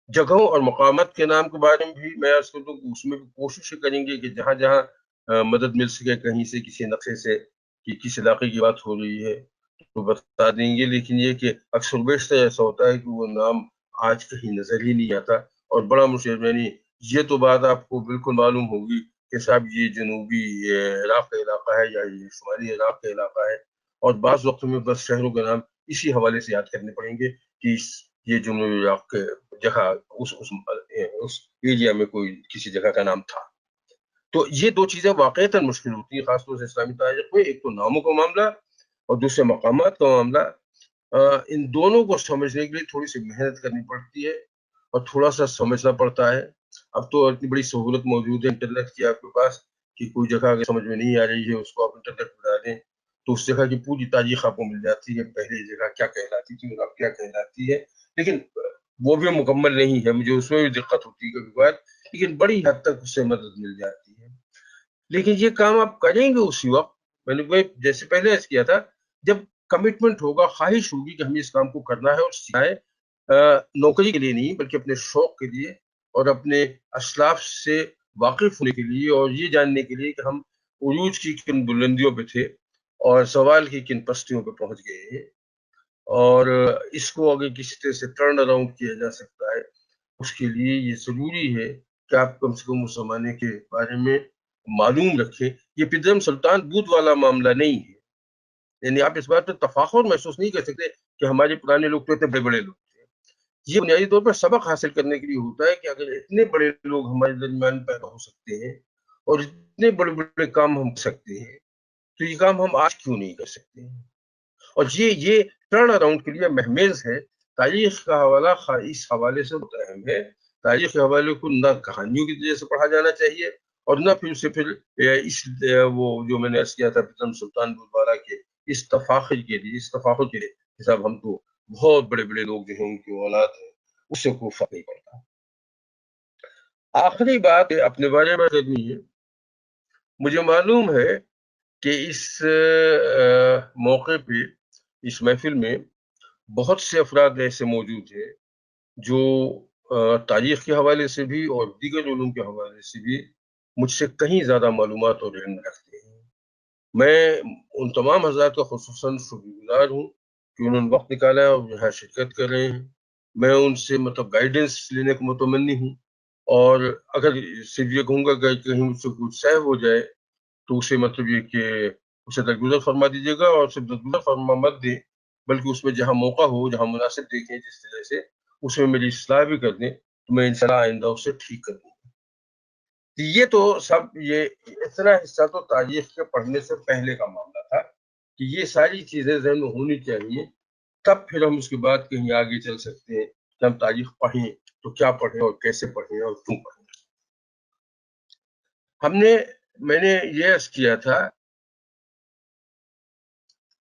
جگہوں اور مقامات کے نام کے بارے میں بھی میں عرض کر دوں کہ اس میں بھی کوشش کریں گے کہ جہاں جہاں مدد مل سکے کہیں سے کسی نقشے سے کہ کس علاقے کی بات ہو رہی ہے تو بتا دیں گے، لیکن یہ کہ اکثر بیشتر ایسا ہوتا ہے کہ وہ نام آج کہیں نظر ہی نہیں آتا۔ اور بڑا مشکل یعنی یہ تو بات آپ کو بالکل معلوم ہوگی کہ صاحب یہ جنوبی عراق کا علاقہ ہے یا یہ شمالی عراق کا علاقہ ہے، اور بعض وقت میں بس شہروں کے نام اسی حوالے سے یاد کرنے پڑیں گے کہ یہ جنوبی عراق کے جگہ اس ایریا میں کوئی کسی جگہ کا نام تھا۔ تو یہ دو چیزیں واقعتاً مشکل ہوتی ہیں خاص طور سے اسلامی تاریخ میں، ایک تو ناموں کا معاملہ اور دوسرے مقامات کا معاملہ۔ ان دونوں کو سمجھنے کے لیے تھوڑی سی محنت کرنی پڑتی ہے اور تھوڑا سا سمجھنا پڑتا ہے۔ اب تو اتنی بڑی سہولت موجود ہے انٹرنیٹ کی آپ کے پاس کہ کوئی جگہ اگر سمجھ میں نہیں آ رہی ہے اس کو آپ انٹرنیٹ پہ ڈالیں تو اس جگہ کی پوری تاریخ آپ کو مل جاتی ہے، پہلی جگہ کیا کہلاتی تھی اور اب کیا کہلاتی ہے۔ لیکن وہ بھی مکمل نہیں ہے، مجھے اس میں بھی دقت ہوتی ہے کبھی بات، لیکن بڑی حد تک اس سے مدد مل جاتی ہے۔ لیکن یہ کام آپ کریں گے اسی وقت، میں نے جیسے پہلے عرض کیا تھا، جب کمٹمنٹ ہوگا، خواہش ہوگی کہ ہمیں اس کام کو کرنا ہے اور سیکھنا ہے، نوکری کے لیے نہیں بلکہ اپنے شوق کے لیے اور اپنے اسلاف سے واقف ہونے کے لیے اور یہ جاننے کے لیے کہ ہم عروج کی کن بلندیوں پہ تھے اور سوال کی کن پستیوں پہ پہنچ گئے ہیں، اور اس کو اگر کسی طرح سے ٹرن اراؤنڈ کیا جا سکتا ہے، اس کے لیے یہ ضروری ہے کہ آپ کم سے کم اس زمانے کے بارے میں معلوم رکھیں۔ یہ پدرم سلطان بود والا معاملہ نہیں ہے، یعنی آپ اس بات پہ تفاخر محسوس نہیں کر سکتے کہ ہمارے پرانے لوگ تو اتنے بڑے بڑے لوگ تھے۔ یہ بنیادی طور پر سبق حاصل کرنے کے لیے ہوتا ہے کہ اگر اتنے بڑے لوگ ہمارے درمیان پیدا ہو سکتے ہیں اور اتنے بڑے بڑے کام ہم کر سکتے ہیں تو یہ کام ہم آج کیوں نہیں کر سکتے ہیں۔ اور یہ ٹرن اراؤنڈ کے لیے محمیز ہے۔ تاریخ کا حوالہ اس حوالے سے بہت اہم ہے۔ تاریخ کے حوالے کو نہ کہانیوں کی طرح سے پڑھا جانا چاہیے اور نہ پھر اسے پھر اس وہ جو میں نے عرض کیا تھا پدرم سلطان بودوالا کے اس تفاخر کے لیے صاحب ہم تو بہت بڑے بڑے لوگ جو ہیں ان کی اولاد ہیں، اس سے کوئی فرق نہیں پڑتا۔ آخری بات اپنے بارے میں کرنی ہے، مجھے معلوم ہے کہ اس موقع پہ اس محفل میں بہت سے افراد ایسے موجود ہیں جو تاریخ کے حوالے سے بھی اور دیگر علوم کے حوالے سے بھی مجھ سے کہیں زیادہ معلومات اور علم رکھتے ہیں۔ میں ان تمام حضرات کا خصوصاً شکر گزار ہوں کہ انہوں نے وقت نکالا ہے اور یہاں شرکت کر رہے ہیں۔ میں ان سے گائیڈنس لینے کو متمنی ہوں، اور اگر صرف یہ کہوں گا کہ کہیں مجھ سے کچھ سہو ہو جائے تو اسے یہ کہ اسے درگزر فرما دیجیے گا، اور صرف درگزر فرما مت دیں بلکہ اس میں جہاں موقع ہو، جہاں مناسب دیکھیں جس طرح سے، اس میں میری اصلاح بھی کر دیں تو میں انشاءاللہ آئندہ اسے ٹھیک کر دوں۔ یہ تو سب یہ اتنا حصہ تو تاریخ کے پڑھنے سے پہلے کا معاملہ تھا کہ یہ ساری چیزیں ذہن میں ہونی چاہیے، تب پھر ہم اس کے بعد کہیں آگے چل سکتے ہیں کہ ہم تاریخ پڑھیں تو کیا پڑھیں اور کیسے پڑھیں اور کیوں پڑھیں۔ میں نے یہ عرض کیا تھا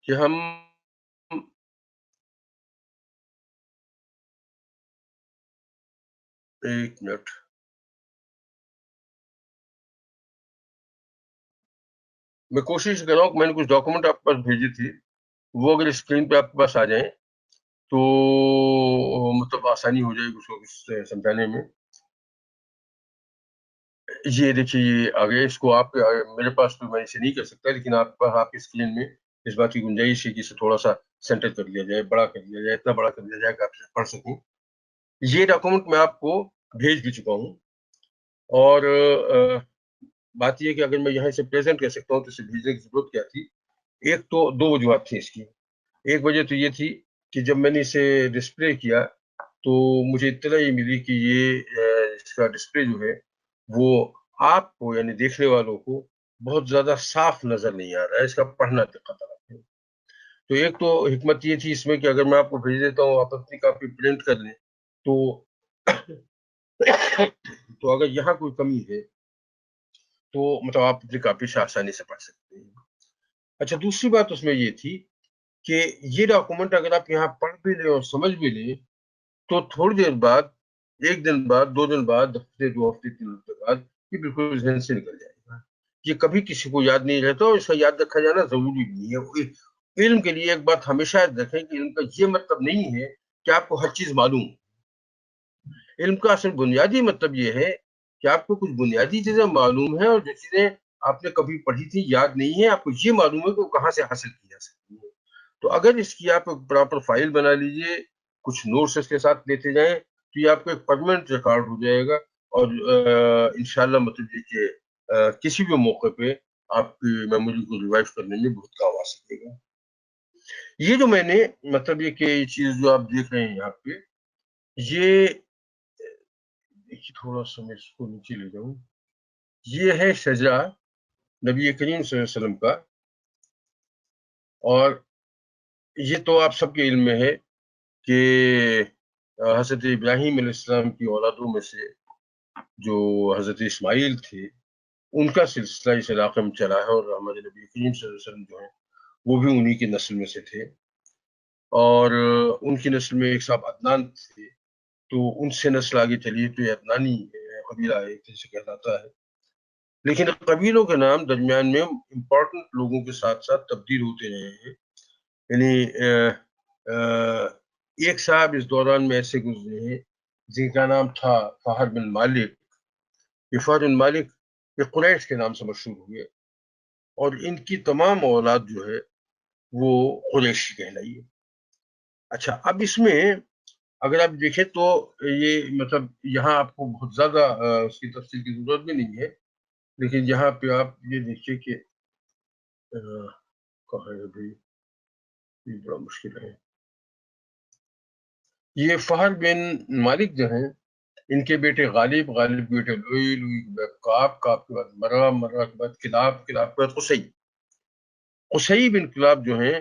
کہ ہم ایک منٹ میں کوشش کر رہا ہوں کہ میں نے کچھ ڈاکومنٹ آپ کے پاس بھیجے تھے، وہ اگر اسکرین پہ آپ کے پاس آ جائیں تو مطلب آسانی ہو جائے گی اس کو سمجھانے میں. یہ دیکھیے یہ آگے اس کو آپ میرے پاس تو میں اسے نہیں کر سکتا، لیکن آپ کے پاس آپ کی اسکرین میں اس بات کی گنجائش ہے کہ اسے تھوڑا سا سینٹر کر لیا جائے، بڑا کر لیا جائے، اتنا بڑا کر لیا جائے کہ آپ اسے پڑھ سکیں. یہ ڈاکومنٹ میں آپ کو بھیج بھی چکا ہوں، اور بات یہ کہ اگر میں یہاں سے پریزنٹ کر سکتا ہوں تو اسے بھیجنے کی ضرورت کیا تھی. ایک تو دو وجوہات تھیں اس کی. ایک وجہ تو یہ تھی کہ جب میں نے اسے ڈسپلے کیا تو مجھے اطلاع یہ ملی کہ یہ اس کا ڈسپلے جو ہے وہ آپ کو یعنی دیکھنے والوں کو بہت زیادہ صاف نظر نہیں آ رہا ہے، اس کا پڑھنا دقت آ رہا ہے. تو ایک تو حکمت یہ تھی اس میں کہ اگر میں آپ کو بھیج دیتا ہوں، آپ اپنی کاپی پرنٹ کر لیں تو تو اگر یہاں کوئی کمی ہے تو مطلب آپ اپنی کاپی سے آسانی سے پڑھ سکتے ہیں. اچھا، دوسری بات اس میں یہ تھی کہ یہ ڈاکومنٹ اگر آپ یہاں پڑھ بھی لیں اور سمجھ بھی لیں تو تھوڑی دیر بعد، ایک دن بعد، 2 دن بعد، ہفتے 2 ہفتے 3 ہفتے بعد یہ بالکل ذہن سے نکل جائے گا. یہ کبھی کسی کو یاد نہیں رہتا، اور اس کا یاد رکھا جانا ضروری نہیں ہے. علم کے لیے ایک بات ہمیشہ یاد رکھیں کہ علم کا یہ مطلب نہیں ہے کہ آپ کو ہر چیز معلوم. علم کا اصل بنیادی مطلب یہ ہے کہ آپ کو کچھ بنیادی چیزیں معلوم ہیں، اور جو چیزیں آپ نے کبھی پڑھی تھی یاد نہیں ہے، آپ کو یہ معلوم ہے کہ وہ کہاں سے حاصل کی جا سکتی ہے. تو اگر اس کی آپ پراپر فائل بنا لیجئے، کچھ نوٹس اس کے ساتھ لیتے جائیں تو یہ آپ کو ایک پرماننٹ ریکارڈ ہو جائے گا، اور انشاءاللہ مطلب یہ کہ کسی بھی موقع پہ آپ کی میموری کو ریوائو کرنے میں بہت کام آ سکے گا. یہ جو میں نے مطلب یہ کہ یہ چیز جو آپ دیکھ رہے ہیں یہاں پہ، یہ تھوڑا سا میں اس کو نیچے لے جاؤں. یہ ہے شجرہ نبی کریم صلی اللہ علیہ وسلم کا، اور یہ تو آپ سب کے علم میں ہے کہ حضرت ابراہیم علیہ السلام کی اولادوں میں سے جو حضرت اسماعیل تھے ان کا سلسلہ اس علاقے میں چلا ہے، اور ہمارے نبی کریم صلی اللہ علیہ وسلم جو ہیں وہ بھی انہی کی نسل میں سے تھے. اور ان کی نسل میں ایک صاحب عدنان تھے، تو ان سے نسل آگے چلی تو یہ عدنانی قبیلہ ایک جیسے کہلاتا ہے. لیکن قبیلوں کے نام درمیان میں امپورٹنٹ لوگوں کے ساتھ ساتھ تبدیل ہوتے رہے ہیں. یعنی ایک صاحب اس دوران میں ایسے گزرے ہیں جن کا نام تھا فہر بن مالک. یہ فہر بن مالک یہ قریش کے نام سے مشہور ہوئے، اور ان کی تمام اولاد جو ہے وہ قریشی کہلائی ہے. اچھا، اب اس میں اگر آپ دیکھیں تو یہ مطلب یہاں آپ کو بہت زیادہ اس کی تفصیل کی ضرورت بھی نہیں ہے، لیکن یہاں پہ آپ یہ دیکھیے کہ کہاں ہے بھائی، یہ بڑا مشکل ہے. یہ فہر بن مالک جو ہیں ان کے بیٹے غالب، غالب کے بیٹے لوئی، لوئی کے بعد کعب کے بعد مرہ، مرہ کے بعد کلاب، کلاب کے بعد قصی. قصی بن کلاب جو ہیں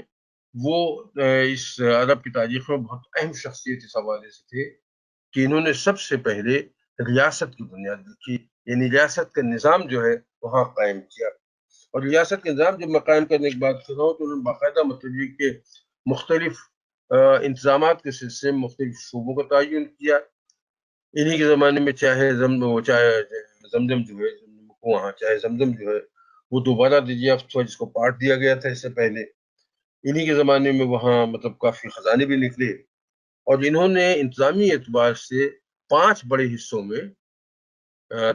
وہ اس عرب کی تاریخ میں بہت اہم شخصیت اس حوالے سے تھے کہ انہوں نے سب سے پہلے ریاست کی بنیاد رکھی، یعنی ریاست کا نظام جو ہے وہاں قائم کیا. اور ریاست کا نظام جب میں قائم کرنے کی بات کر رہا ہوں تو انہوں نے باقاعدہ مطلب یہ کہ مختلف انتظامات کے سلسلے میں مختلف شعبوں کا تعین کیا. انہی کے زمانے میں چاہے زمزم جو ہے وہاں چاہے زمزم جو ہے وہ دوبارہ دریافت ہوا، جس کو پاٹ دیا گیا تھا اس سے پہلے. انہی کے زمانے میں وہاں مطلب کافی خزانے بھی نکلے، اور انہوں نے انتظامی اعتبار سے 5 بڑے حصوں میں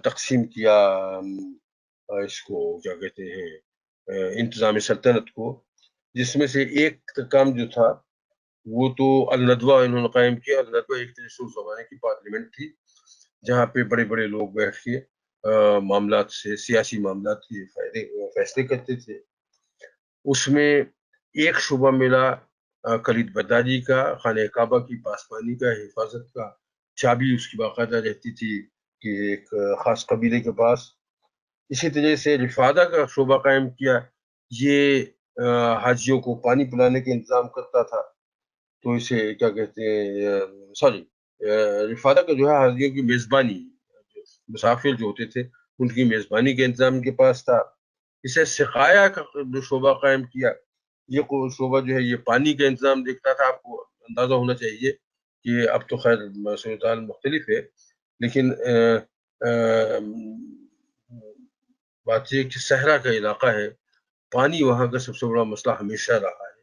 تقسیم کیا اس کو کیا کہتے ہیں انتظام سلطنت کو، جس میں سے ایک کام جو تھا وہ تو الندوہ انہوں نے قائم کیا. الندوہ ایک طرح سے اس زمانے کی پارلیمنٹ تھی جہاں پہ بڑے بڑے لوگ بیٹھ کے معاملات سے، سیاسی معاملات کے فیصلے کرتے تھے. اس میں ایک شعبہ ملا کلید برداری کا، خانہ کعبہ کی پاسبانی کا، حفاظت کا. چابی اس کی باقاعدہ رہتی تھی کہ ایک خاص قبیلے کے پاس. اسی طرح سے رفادہ کا شعبہ قائم کیا، یہ حاجیوں کو پانی پلانے کا انتظام کرتا تھا. تو اسے کیا کہتے ہیں، سوری، رفادہ کا جو ہے حاجیوں کی میزبانی، مسافر جو ہوتے تھے ان کی میزبانی کا انتظام ان کے پاس تھا. اسے سقایا کا جو شعبہ قائم کیا، یہ شعبہ جو ہے یہ پانی کا انتظام دیکھتا تھا. آپ کو اندازہ ہونا چاہیے کہ اب تو خیر صورتحال مختلف ہے، لیکن بات یہ کہ صحرا کا علاقہ ہے، پانی وہاں کا سب سے بڑا مسئلہ ہمیشہ رہا ہے.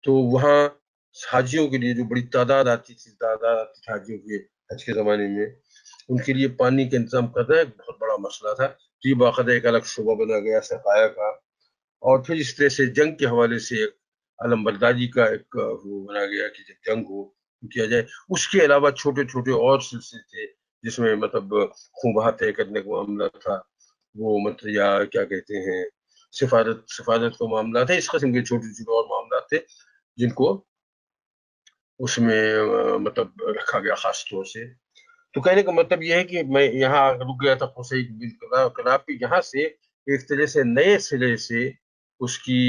تو وہاں حاجیوں کے لیے جو بڑی تعداد آتی تھی حاجیوں کے حج کے زمانے میں، ان کے لیے پانی کا انتظام کرنا ایک بہت بڑا مسئلہ تھا. تو یہ باقاعدہ ایک الگ شعبہ بنا گیا سقایا کا. اور پھر اس طرح سے جنگ کے حوالے سے ایک علم برداری کا ایک وہ بنا گیا کہ جب جنگ ہو کیا جائے. اس کے علاوہ چھوٹے چھوٹے اور سلسلے تھے جس میں مطلب خوبہ طے کرنے کا معاملہ تھا، وہ مطلب یا کیا کہتے ہیں سفارت کا معاملہ تھا. اس قسم کے چھوٹے چھوٹے اور معاملات تھے جن کو اس میں مطلب رکھا گیا خاص طور سے. تو کہنے کا مطلب یہ ہے کہ میں یہاں رک گیا تھا قصید بن کلاب، یہاں سے ایک طرح سے نئے سرے سے اس کی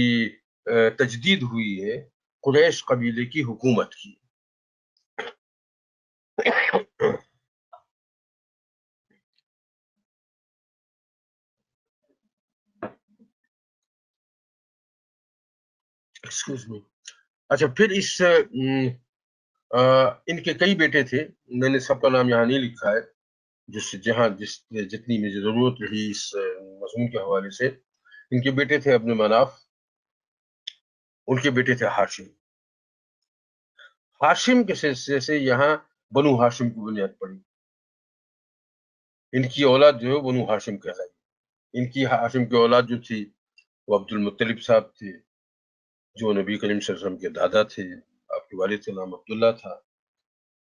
تجدید ہوئی ہے قریش قبیلے کی حکومت کی. Excuse me. اچھا، پھر ان کے کئی بیٹے تھے، میں نے سب کا نام یہاں نہیں لکھا ہے، جتنی مجھے ضرورت رہی اس مضمون کے حوالے سے. ان کے بیٹے تھے ابن مناف، ان کے بیٹے تھے ہاشم. ہاشم کے سلسلے سے یہاں بنو ہاشم کی بنیاد پڑی. ان کی اولاد جو ہے بنو ہاشم کہلائی. ان کی ہاشم کی اولاد جو تھی وہ عبد المطلب صاحب تھے، جو نبی کریم صلی اللہ علیہ وسلم کے دادا تھے. آپ کے والد کا نام عبداللہ تھا.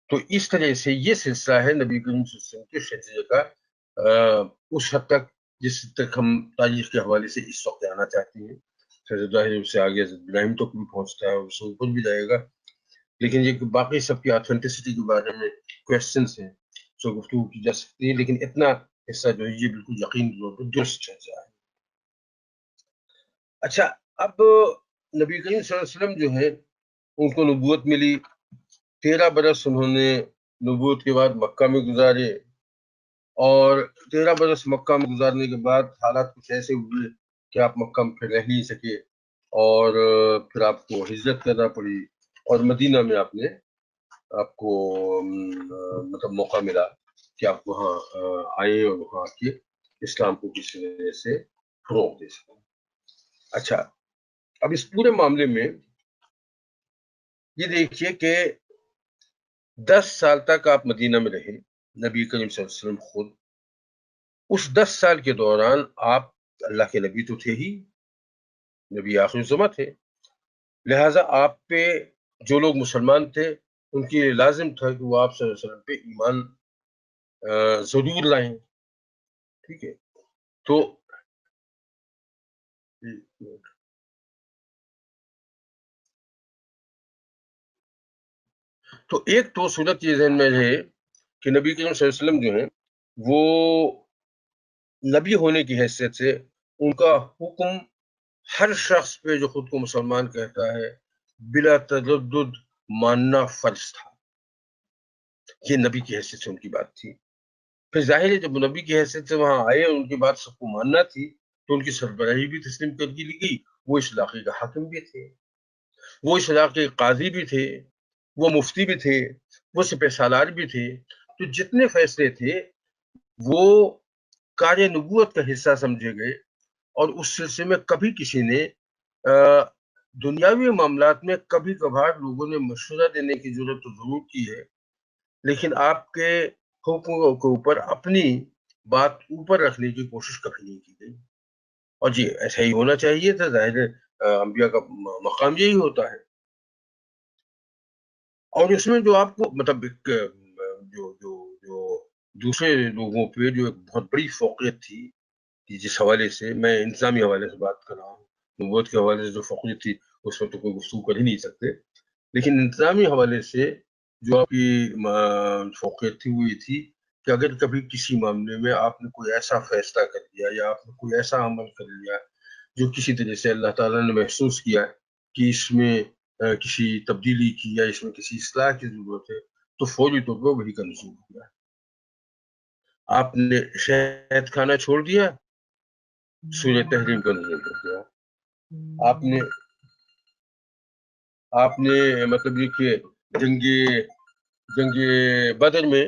تو اس طرح سے یہ سلسلہ ہے نبی کریم صلی اللہ علیہ وسلم کے شجرے کا اس حد تک جس تک ہم تاریخ کے حوالے سے اس وقت آنا چاہتے ہیں. ظاہر سے آگے ابراہیم تک بھی پہنچتا ہے اور اس اوپر بھی جائے گا، لیکن یہ باقی سب کی آتھینٹسٹی کے بارے میں کویسچنس ہیں جو گفتگو کی جا سکتی ہے. لیکن اتنا حصہ جو ہے یہ بالکل یقین طور پر درست ہے. اچھا، اب نبی کریم صلی اللہ علیہ وسلم جو ہے ان کو نبوت ملی. 13 برس انہوں نے نبوت کے بعد مکہ میں گزارے، اور 13 برس مکہ میں گزارنے کے بعد حالات کچھ ایسے ہوئے کہ آپ مکہ میں پھر رہ نہیں سکے، اور پھر آپ کو ہجرت کرنا پڑی. اور مدینہ میں آپ کو مطلب موقع ملا کہ آپ وہاں آئیں اور وہاں کے اسلام کو کسی طرح سے فروغ دے سکیں. اچھا، اب اس پورے معاملے میں یہ دیکھیے کہ 10 سال تک آپ مدینہ میں رہے، نبی کریم صلی اللہ علیہ وسلم خود. اس 10 سال کے دوران آپ اللہ کے نبی تو تھے ہی، نبی آخر الزماں تھے، لہٰذا آپ پہ جو لوگ مسلمان تھے ان کے لیے لازم تھا کہ وہ آپ صلی اللہ علیہ وسلم پہ ایمان ضرور لائیں. ٹھیک ہے. تو ایک تو صورت یہ ذہن میں ہے کہ نبی کریم صلی اللہ علیہ وسلم جو ہیں وہ نبی ہونے کی حیثیت سے ان کا حکم ہر شخص پہ جو خود کو مسلمان کہتا ہے بلا تردد ماننا فرض تھا. یہ نبی کی حیثیت سے ان کی بات تھی. پھر ظاہر ہے جب نبی کی حیثیت سے وہاں آئے اور ان کی بات سب کو ماننا تھی تو ان کی سربراہی بھی تسلیم کر دی لی گئی. وہ اس علاقے کا حاکم بھی تھے، وہ اس علاقے کے قاضی بھی تھے، وہ مفتی بھی تھے، وہ سپہ سالار بھی تھے. تو جتنے فیصلے تھے وہ کار نبوت کا حصہ سمجھے گئے. اور اس سلسلے میں کبھی کسی نے دنیاوی معاملات میں کبھی کبھار لوگوں نے مشورہ دینے کی ضرورت تو ضرور کی ہے، لیکن آپ کے حکموں کے اوپر اپنی بات اوپر رکھنے کی کوشش کبھی نہیں کی گئی. اور جی ایسا ہی ہونا چاہیے تھا. ظاہر انبیاء کا مقام یہی ہوتا ہے. اور اس میں جو آپ کو مطلب جو جو جو دوسرے لوگوں پہ جو ایک بہت بڑی فوقیت تھی کہ جس حوالے سے میں انتظامی حوالے سے بات کر رہا ہوں، نبوت کے حوالے سے جو فوقیت تھی اس پر تو کوئی گفتگو کر ہی نہیں سکتے، لیکن انتظامی حوالے سے جو آپ کی فوقیت تھی وہ یہ تھی کہ اگر کبھی کسی معاملے میں آپ نے کوئی ایسا فیصلہ کر دیا یا آپ نے کوئی ایسا عمل کر لیا جو کسی طرح سے اللہ تعالیٰ نے محسوس کیا کہ اس میں کسی تبدیلی کی یا اس میں کسی اصلاح کی ضرورت ہے تو فوری طور پر وہی کا نزول ہو گیا. آپ نے شہد کھانا چھوڑ دیا، سورہ تحریم کا نزول ہو گیا. آپ نے مطلب یہ کہ جنگ بدر میں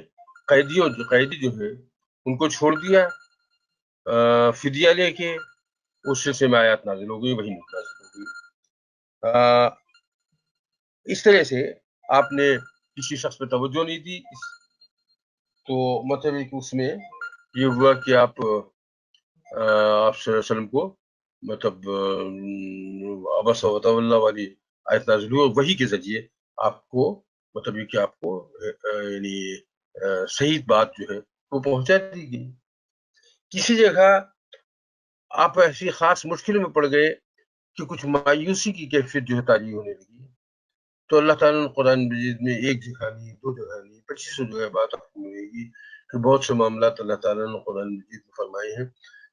قیدی جو ہے ان کو چھوڑ دیا فدیہ لے کے. اس سلسلے میں آیات نازل ہو گئی، وہی نازل ہو گئی۔ اس طرح سے آپ نے کسی شخص پہ توجہ نہیں دی، تو مطلب کہ اس میں یہ ہوا کہ آپ صلی اللہ علیہ وسلم کو مطلب عبس و تولى والی آیت نازل ہوئی، اور وہی کے ذریعے آپ کو مطلب یہ کہ آپ کو یعنی صحیح بات جو ہے وہ پہنچا دی گئی۔ کسی جگہ آپ ایسی خاص مشکل میں پڑ گئے کہ کچھ مایوسی کی کیفیت جو ہے تاریخ ہونے لگی، تو اللہ تعالیٰ نے قرآن مجید میں ایک جگہ نہیں، دو جگہ نہیں، 2500 جگہ بات آپ کو ملے گی کہ بہت سے معاملات اللہ تعالیٰ نے قرآن مجید میں فرمائے ہیں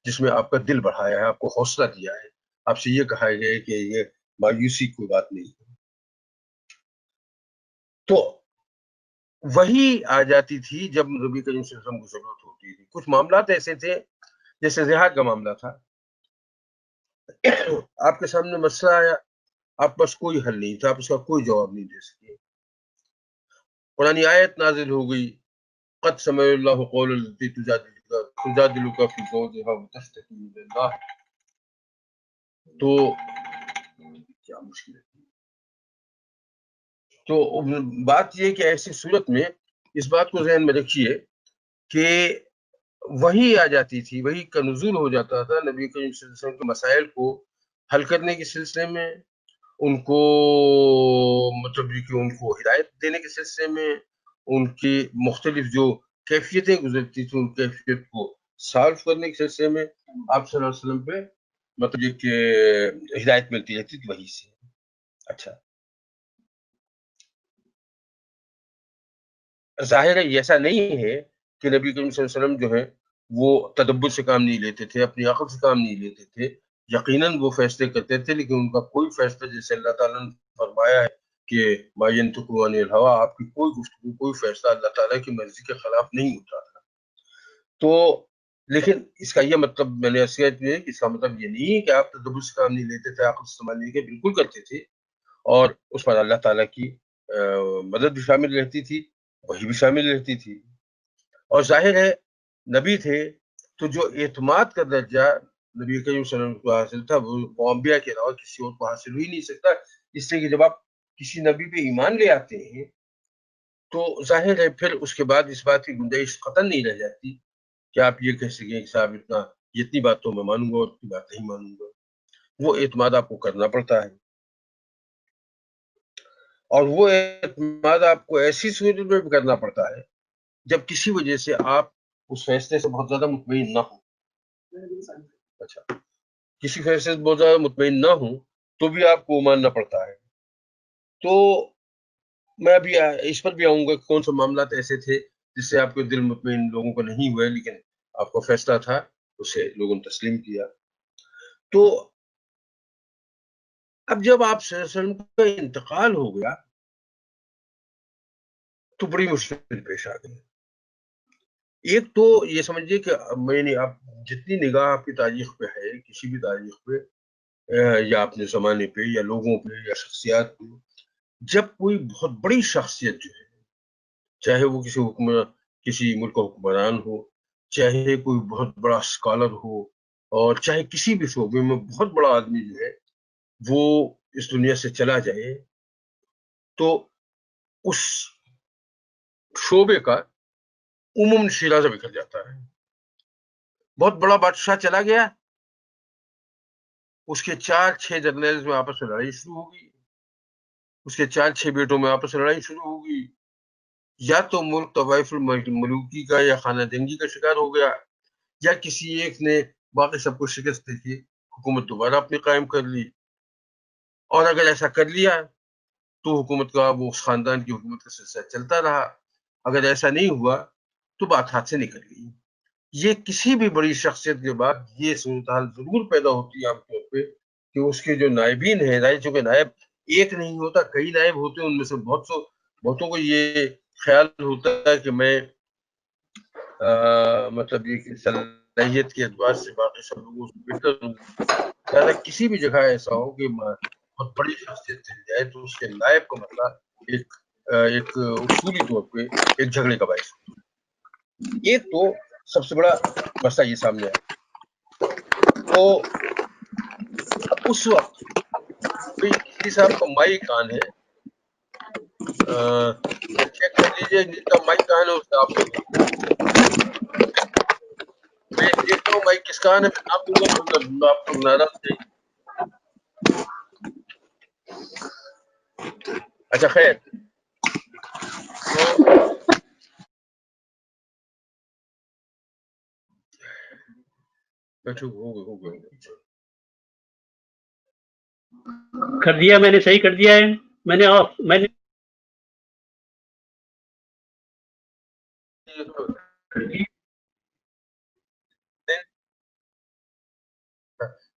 جس میں آپ کا دل بڑھایا ہے، آپ کو حوصلہ دیا ہے، آپ سے یہ کہا گیا ہے کہ یہ مایوسی کوئی بات نہیں ہے۔ تو وہی آ جاتی تھی جب نبی کریم صلی اللہ علیہ وسلم کو ضرورت ہوتی تھی۔ کچھ معاملات ایسے تھے جیسے زہاد کا معاملہ تھا، آپ کے سامنے مسئلہ آیا، آپ پاس کوئی حل نہیں تھا، آپ اس کا کوئی جواب نہیں دے سکے، قرآن آیت نازل ہو گئی، قد سمع اللہ قول التي تجادلك في زوجها وتشتكي الى اللہ، تو کیا مشکل ہے۔ تو بات یہ کہ ایسی صورت میں اس بات کو ذہن میں رکھیے کہ وہی آ جاتی تھی، وہی کا نزول ہو جاتا تھا نبی کریم صلی اللہ علیہ وسلم کے مسائل کو حل کرنے کے سلسلے میں، ان کو مطلب کہ ان کو ہدایت دینے کے سلسلے میں، ان کی مختلف جو کیفیتیں گزرتی تھیں ان کیفیت کو سالو کرنے کے سلسلے میں آپ صلی اللہ علیہ وسلم پہ مطلب یہ کہ ہدایت ملتی رہتی تھی وہی سے۔ اچھا، ظاہر ہے ایسا نہیں ہے کہ نبی کریم صلی اللہ علیہ وسلم جو ہے وہ تدبر سے کام نہیں لیتے تھے، اپنی عقل سے کام نہیں لیتے تھے، یقیناً وہ فیصلے کرتے تھے، لیکن ان کا کوئی فیصلہ جیسے اللہ تعالیٰ نے فرمایا ہے کہ ما ينطق عن الهوى، آپ کی کوئی گفتگو، کوئی فیصلہ اللہ تعالیٰ کی مرضی کے خلاف نہیں ہوتا تھا۔ تو لیکن اس کا یہ مطلب میں نے عرض کیا کہ اس کا مطلب یہ نہیں ہے کہ آپ تدبر سے کام نہیں لیتے تھے، عقل استعمال نہیں کے بالکل کرتے تھے، اور اس پر اللہ تعالیٰ کی مدد بھی شامل رہتی تھی، وہی بھی شامل رہتی تھی، اور ظاہر ہے نبی تھے تو جو اعتماد کا درجہ نبی کریم صلی اللہ علیہ وسلم کو حاصل تھا وہ انبیاء کے علاوہ کسی اور کو حاصل ہو ہی نہیں سکتا، اس لیے کہ جب آپ کسی نبی پہ ایمان لے آتے ہیں تو ظاہر ہے پھر اس کے بعد اس بات کی گنجائش قطعاً نہیں رہ جاتی کہ آپ یہ کہہ سکیں کہ صاحب اتنی بات تو میں مانوں گا اور اتنی بات نہیں مانوں گا، وہ اعتماد آپ کو کرنا پڑتا ہے، اور وہ اعتماد آپ کو ایسی صورت میں بھی کرنا پڑتا ہے جب کسی وجہ سے آپ اس فیصلے سے بہت زیادہ مطمئن نہ ہوں۔ اچھا، کسی فیصلے سے بہت زیادہ مطمئن نہ ہوں تو بھی آپ کو ماننا پڑتا ہے۔ تو میں ابھی اس پر بھی آؤں گا کہ کون سے معاملات ایسے تھے جس سے آپ کے دل مطمئن لوگوں کو نہیں ہوئے، لیکن آپ کا فیصلہ تھا، اسے لوگوں نے تسلیم کیا۔ تو اب جب آپ صلی اللہ علیہ وسلم کا انتقال ہو گیا تو بڑی مشکل پیش آ گئی۔ ایک تو یہ سمجھیے کہ میں نے آپ جتنی نگاہ آپ کی تاریخ پہ ہے، کسی بھی تاریخ پہ یا اپنے زمانے پہ یا لوگوں پہ یا شخصیات پہ، جب کوئی بہت بڑی شخصیت جو ہے، چاہے وہ کسی ملک کا حکمران ہو، چاہے کوئی بہت بڑا اسکالر ہو، اور چاہے کسی بھی شعبے میں بہت بڑا آدمی جو ہے وہ اس دنیا سے چلا جائے، تو اس شعبے کا عموماً شیرازہ بکھر جاتا ہے۔ بہت بڑا بادشاہ چلا گیا، اس کے 4-6 جرنیلز میں آپس میں لڑائی شروع ہو گئی، اس کے 4-6 بیٹوں میں آپس میں لڑائی شروع ہو گئی، یا تو ملک طوائف الملوکی کا یا خانہ جنگی کا شکار ہو گیا، یا کسی ایک نے باقی سب کو شکست دے کے حکومت دوبارہ اپنی قائم کر لی، اور اگر ایسا کر لیا تو حکومت کا وہ اس خاندان کی حکومت کا سلسلہ چلتا رہا، اگر ایسا نہیں ہوا تو بات ہاتھ سے نکل گئی۔ یہ کسی بھی بڑی شخصیت کے بعد یہ صورتحال ضرور پیدا ہوتی ہے عام طور پہ کہ اس کے جو نائبین ہیں، چونکہ نائب ایک نہیں ہوتا، کئی نائب ہوتے ہیں، ان میں سے بہتوں کو یہ خیال ہوتا ہے کہ میں مطلب یہ کہ صلاحیت کے اعتبار سے باقی سب لوگوں سے بہتر ہوں، لہٰذا کسی بھی جگہ ایسا ہو کہ بہت بڑی شخصیت چل جائے تو اس کے نائب کا مسئلہ ایک اصولی طور پہ ایک جھگڑے کا باعث ہوتا ہے۔ ایک تو سب سے بڑا مسئلہ یہ سامنے آیا، تو اس وقت کسی صاحب کا مائک آن ہے، چیک کر لیجیے جس کا مائک آن ہے اس کا آپ میں دیکھتا ہوں مائک کس کا آن ہے، میں نام دوں گا تو اگر آپ لوگ ناراض نہیں. اچھا خیر، تو بیٹھو ہو گئے کر دیا میں نے، صحیح کر دیا ہے میں نے. میں نے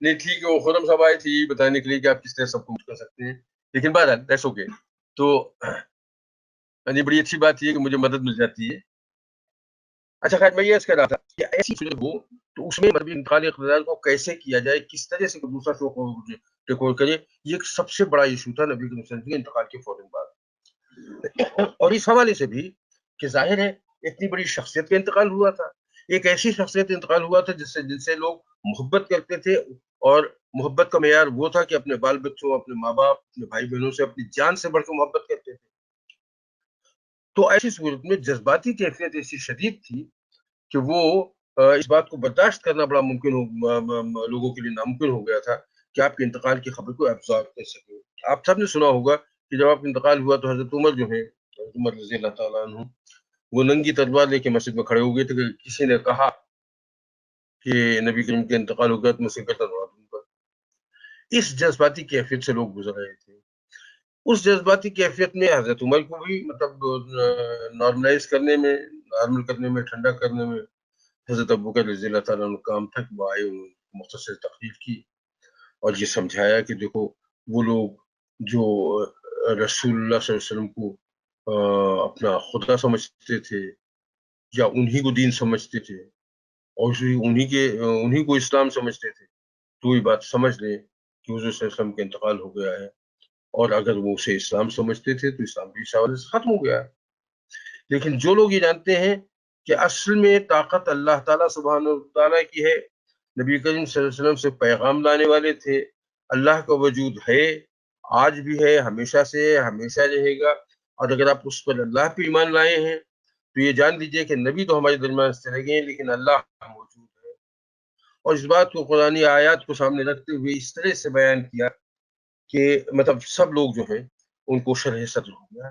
نہیں ٹھیک ہے. وہ خرم صاحب آئے تھے یہ بتانے کے لیے کہ آپ کس طرح سب کو کر سکتے ہیں، لیکن بہرحال دیٹس اوکے. تو یعنی بڑی اچھی بات یہ ہے کہ مجھے مدد مل جاتی ہے. اچھا خیر، میں یہ کہہ رہا تھا کہ ایسی صورت ہو تو اس میں مذہبی انتقال اقتدار کو کیسے کیا جائے، کس طرح سے دوسرا شو کو ریکارڈ کرے، یہ ایک سب سے بڑا ایشو تھا نبی کریم صلی اللہ علیہ وسلم کے انتقال کے فوراً بعد. اور اس حوالے سے بھی کہ ظاہر ہے اتنی بڑی شخصیت کا انتقال ہوا تھا، ایک ایسی شخصیت انتقال ہوا تھا جن سے لوگ محبت کرتے تھے، اور محبت کا معیار وہ تھا کہ اپنے بال بچوں، اپنے ماں باپ، اپنے بھائی بہنوں سے اپنی جان سے بڑھ کر محبت کرتے تھے. تو ایسی صورت میں جذباتی کیفیت ایسی شدید تھی کہ وہ اس بات کو برداشت کرنا بڑا ممکن لوگوں کے لیے ناممکن ہو گیا تھا کہ آپ کے انتقال کی خبر کو ایبزارب کر سکیں. آپ سب نے سنا ہوگا کہ جب آپ کا انتقال ہوا تو حضرت عمر جو ہے، حضرت عمر رضی اللہ تعالیٰ عنہ، وہ ننگی تلوار لے کے مسجد میں کھڑے ہو گئے تھے کہ کسی نے کہا کہ نبی کریم کے انتقال ہو گیا تو میں اسے تلوار دوں گا. اس جذباتی کیفیت سے لوگ گزر رہے تھے. اس جذباتی کیفیت میں حضرت عمر کو بھی مطلب نارملائز کرنے میں، نارمل کرنے میں، ٹھنڈا کرنے میں حضرت ابوبکر رضی اللہ تعالیٰ عنہ کام تھا کہ وہ آئے، انہوں نے مختصر تقریر کی اور یہ سمجھایا کہ دیکھو وہ لوگ جو رسول اللہ صلی اللہ علیہ وسلم کو اپنا خدا سمجھتے تھے یا انہی کو دین سمجھتے تھے اور انہی کو اسلام سمجھتے تھے، تو یہ بات سمجھ لیں کہ حضور صلی اللہ علیہ وسلم کا انتقال ہو گیا ہے، اور اگر وہ اسے اسلام سمجھتے تھے تو اسلام بھی اس حوالے سے ختم ہو گیا ہے. لیکن جو لوگ یہ جانتے ہیں کہ اصل میں طاقت اللہ تعالیٰ سبحانہ تعالیٰ کی ہے، نبی کریم صلی اللہ علیہ وسلم سے پیغام لانے والے تھے، اللہ کا وجود ہے، آج بھی ہے، ہمیشہ سے ہے، ہمیشہ رہے گا، اور اگر آپ اس پر اللہ پہ ایمان لائے ہیں تو یہ جان لیجیے کہ نبی تو ہمارے درمیان سے چلے گئے لیکن اللہ موجود ہے. اور اس بات کو قرآنی آیات کو سامنے رکھتے ہوئے اس طرح سے بیان کیا کہ مطلب سب لوگ جو ہیں ان کو شرح صدر ہو گیا.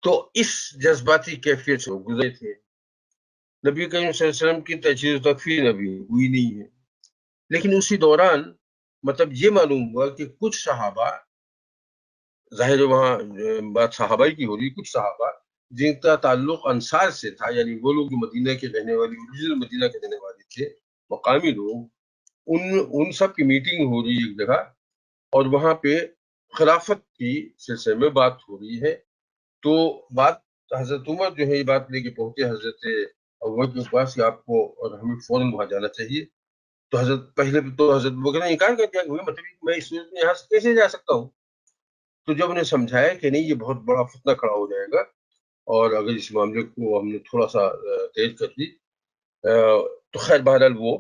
تو اس جذباتی کیفیت سے گزرے تھے. نبی کریم صلی اللہ علیہ وسلم کی تجہیز و تکفین ابھی ہوئی نہیں ہے، لیکن اسی دوران مطلب یہ معلوم ہوا کہ کچھ صحابہ، ظاہر وہاں بات صحابہ کی ہو رہی، کچھ صحابہ جن کا تعلق انصار سے تھا، یعنی وہ لوگ جو مدینہ کے رہنے والے، اوریجنل مدینہ کے رہنے والے تھے، مقامی لوگ، ان سب کی میٹنگ ہو رہی ایک جگہ، اور وہاں پہ خلافت کی سلسلے میں بات ہو رہی ہے. تو بات حضرت عمر جو ہے یہ بات لے کے پہنچے حضرت ابوبکر کے پاس کہ آپ کو اور ہمیں فوراً وہاں جانا چاہیے. تو پہلے تو حضرت ابوبکر نے انکار کر دیا کہ مطلب میں اس صورت میں یہاں سے کیسے جا سکتا ہوں. تو جب انہیں سمجھایا کہ نہیں، یہ بہت بڑا فتنہ کھڑا ہو جائے گا، اور اگر اس معاملے کو ہم نے تھوڑا سا تیز کر دی تو خیر بہرحال وہ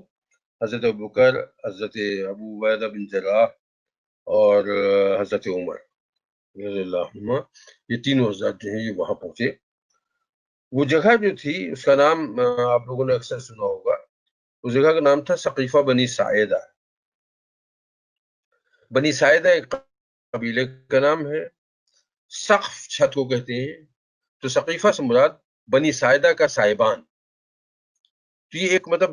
حضرت ابوبکر، حضرت ابو عبیدہ بن جراح اور حضرت عمر رضی اللہ عنہ، یہ تینوں حضرات جو ہیں یہ وہاں پہنچے. وہ جگہ جو تھی اس کا نام آپ لوگوں نے اکثر سنا ہوگا، اس جگہ کا نام تھا سقیفہ بنی ساعدہ. بنی ساعدہ ایک قبیلے کا نام ہے، سقف چھت کو کہتے ہیں، تو سقیفہ سے مراد بنی ساعدہ کا صاحبان. تو یہ ایک مطلب